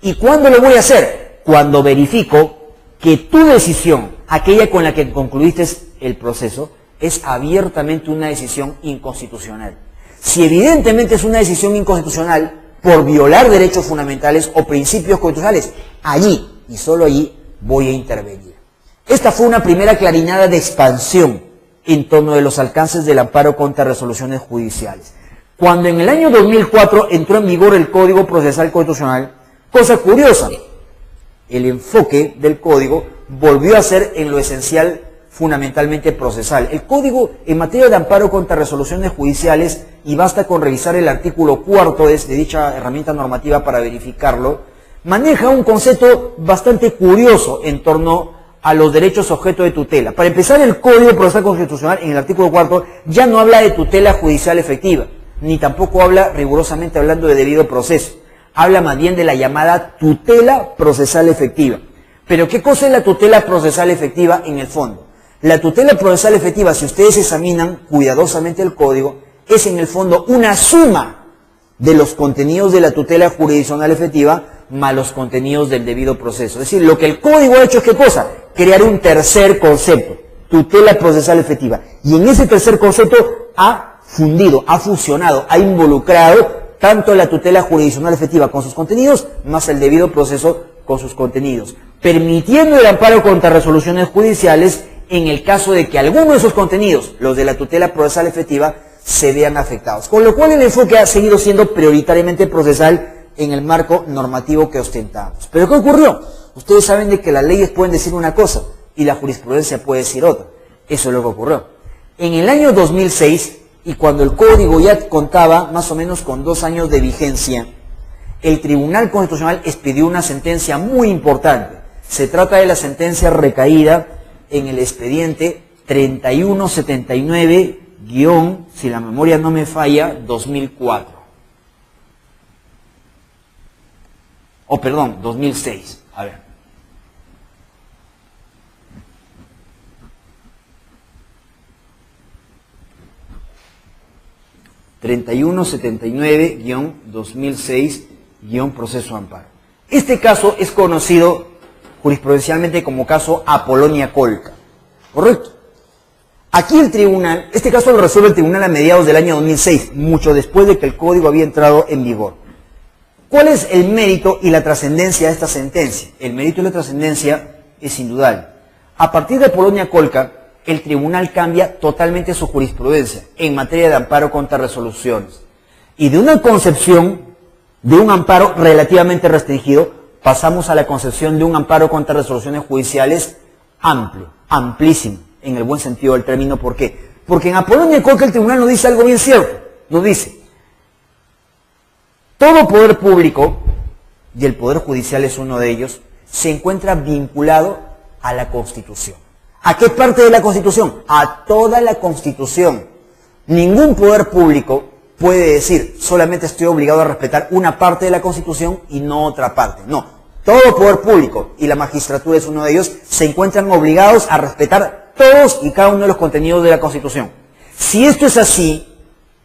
¿Y cuándo lo voy a hacer? Cuando verifico que tu decisión, aquella con la que concluiste el proceso, es abiertamente una decisión inconstitucional. Si evidentemente es una decisión inconstitucional por violar derechos fundamentales o principios constitucionales, allí y solo allí voy a intervenir. Esta fue una primera clarinada de expansión en torno de los alcances del amparo contra resoluciones judiciales. Cuando en el año 2004 entró en vigor el Código Procesal Constitucional, cosa curiosa, el enfoque del Código volvió a ser en lo esencial fundamentalmente procesal. El Código en materia de amparo contra resoluciones judiciales, y basta con revisar el artículo 4 de dicha herramienta normativa para verificarlo, maneja un concepto bastante curioso en torno a los derechos objeto de tutela. Para empezar, el Código Procesal Constitucional en el artículo 4 ya no habla de tutela judicial efectiva, ni tampoco habla rigurosamente hablando de debido proceso. Habla más bien de la llamada tutela procesal efectiva. Pero ¿qué cosa es la tutela procesal efectiva en el fondo? La tutela procesal efectiva, si ustedes examinan cuidadosamente el código, es en el fondo una suma de los contenidos de la tutela jurisdiccional efectiva más los contenidos del debido proceso. Es decir, lo que el código ha hecho es ¿qué cosa? Crear un tercer concepto, tutela procesal efectiva. Y en ese tercer concepto ha fundido, ha fusionado, ha involucrado tanto la tutela jurisdiccional efectiva con sus contenidos, más el debido proceso con sus contenidos, permitiendo el amparo contra resoluciones judiciales en el caso de que alguno de esos contenidos, los de la tutela procesal efectiva, se vean afectados. Con lo cual el enfoque ha seguido siendo prioritariamente procesal en el marco normativo que ostentamos. ¿Pero qué ocurrió? Ustedes saben de que las leyes pueden decir una cosa y la jurisprudencia puede decir otra. Eso es lo que ocurrió. En el año 2006, y cuando el código ya contaba más o menos con 2 años de vigencia, el Tribunal Constitucional expidió una sentencia muy importante. Se trata de la sentencia recaída en el expediente 3179- si la memoria no me falla, 2004. O perdón, 2006. A ver. ...3179-2006-proceso amparo. Este caso es conocido jurisprudencialmente como caso Apolonia Colca. ¿Correcto? Aquí el tribunal, este caso lo resuelve el tribunal a mediados del año 2006, mucho después de que el código había entrado en vigor. ¿Cuál es el mérito y la trascendencia de esta sentencia? El mérito y la trascendencia es indudable. A partir de Apolonia Colca, el tribunal cambia totalmente su jurisprudencia en materia de amparo contra resoluciones. Y de una concepción de un amparo relativamente restringido, pasamos a la concepción de un amparo contra resoluciones judiciales amplio, amplísimo, en el buen sentido del término. ¿Por qué? Porque en Apolonia Colca el tribunal nos dice algo bien cierto. Nos dice, todo poder público, y el poder judicial es uno de ellos, se encuentra vinculado a la Constitución. ¿A qué parte de la Constitución? A toda la Constitución. Ningún poder público puede decir, solamente estoy obligado a respetar una parte de la Constitución y no otra parte. No, todo poder público, y la magistratura es uno de ellos, se encuentran obligados a respetar todos y cada uno de los contenidos de la Constitución. Si esto es así,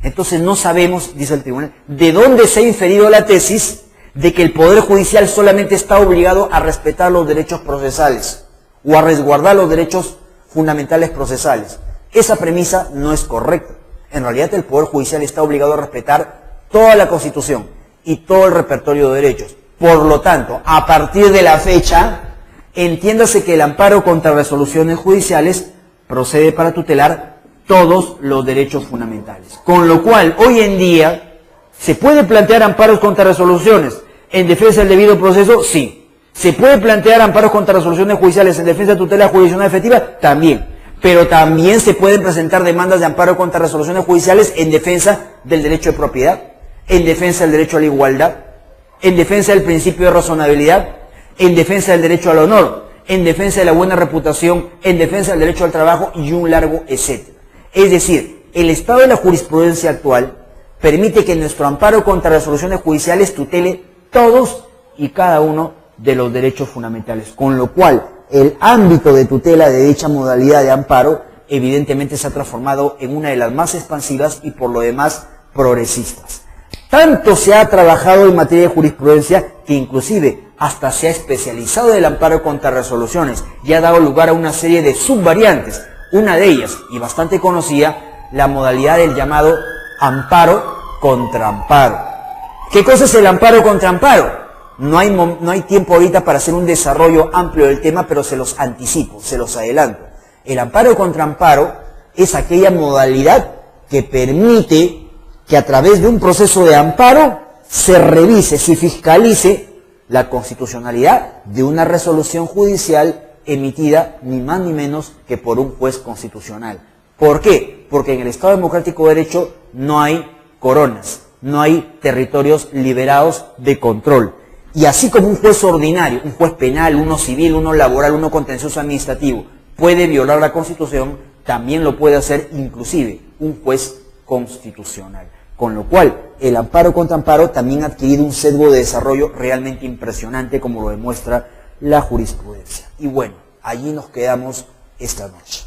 entonces no sabemos, dice el tribunal, de dónde se ha inferido la tesis de que el Poder Judicial solamente está obligado a respetar los derechos procesales o a resguardar los derechos fundamentales procesales. Esa premisa no es correcta. En realidad el Poder Judicial está obligado a respetar toda la Constitución y todo el repertorio de derechos. Por lo tanto, a partir de la fecha, entiéndase que el amparo contra resoluciones judiciales procede para tutelar todos los derechos fundamentales. Con lo cual, hoy en día, ¿se puede plantear amparos contra resoluciones en defensa del debido proceso? Sí. ¿Se puede plantear amparos contra resoluciones judiciales en defensa de tutela jurisdiccional efectiva? También. Pero también se pueden presentar demandas de amparo contra resoluciones judiciales en defensa del derecho de propiedad, en defensa del derecho a la igualdad, en defensa del principio de razonabilidad, en defensa del derecho al honor, en defensa de la buena reputación, en defensa del derecho al trabajo y un largo etcétera. Es decir, el estado de la jurisprudencia actual permite que nuestro amparo contra resoluciones judiciales tutele todos y cada uno de los derechos fundamentales, con lo cual el ámbito de tutela de dicha modalidad de amparo evidentemente se ha transformado en una de las más expansivas y por lo demás progresistas. Tanto se ha trabajado en materia de jurisprudencia que inclusive hasta se ha especializado el amparo contra resoluciones y ha dado lugar a una serie de subvariantes. Una de ellas, y bastante conocida, la modalidad del llamado amparo contra amparo. ¿Qué cosa es el amparo contra amparo? No hay tiempo ahorita para hacer un desarrollo amplio del tema, pero se los anticipo, se los adelanto. El amparo contra amparo es aquella modalidad que permite que a través de un proceso de amparo se revise, se fiscalice la constitucionalidad de una resolución judicial emitida ni más ni menos que por un juez constitucional. ¿Por qué? Porque en el Estado Democrático de Derecho no hay coronas, no hay territorios liberados de control. Y así como un juez ordinario, un juez penal, uno civil, uno laboral, uno contencioso administrativo, puede violar la Constitución, también lo puede hacer inclusive un juez constitucional. Con lo cual, el amparo contra amparo también ha adquirido un sesgo de desarrollo realmente impresionante, como lo demuestra la jurisprudencia. Y bueno, allí nos quedamos esta noche.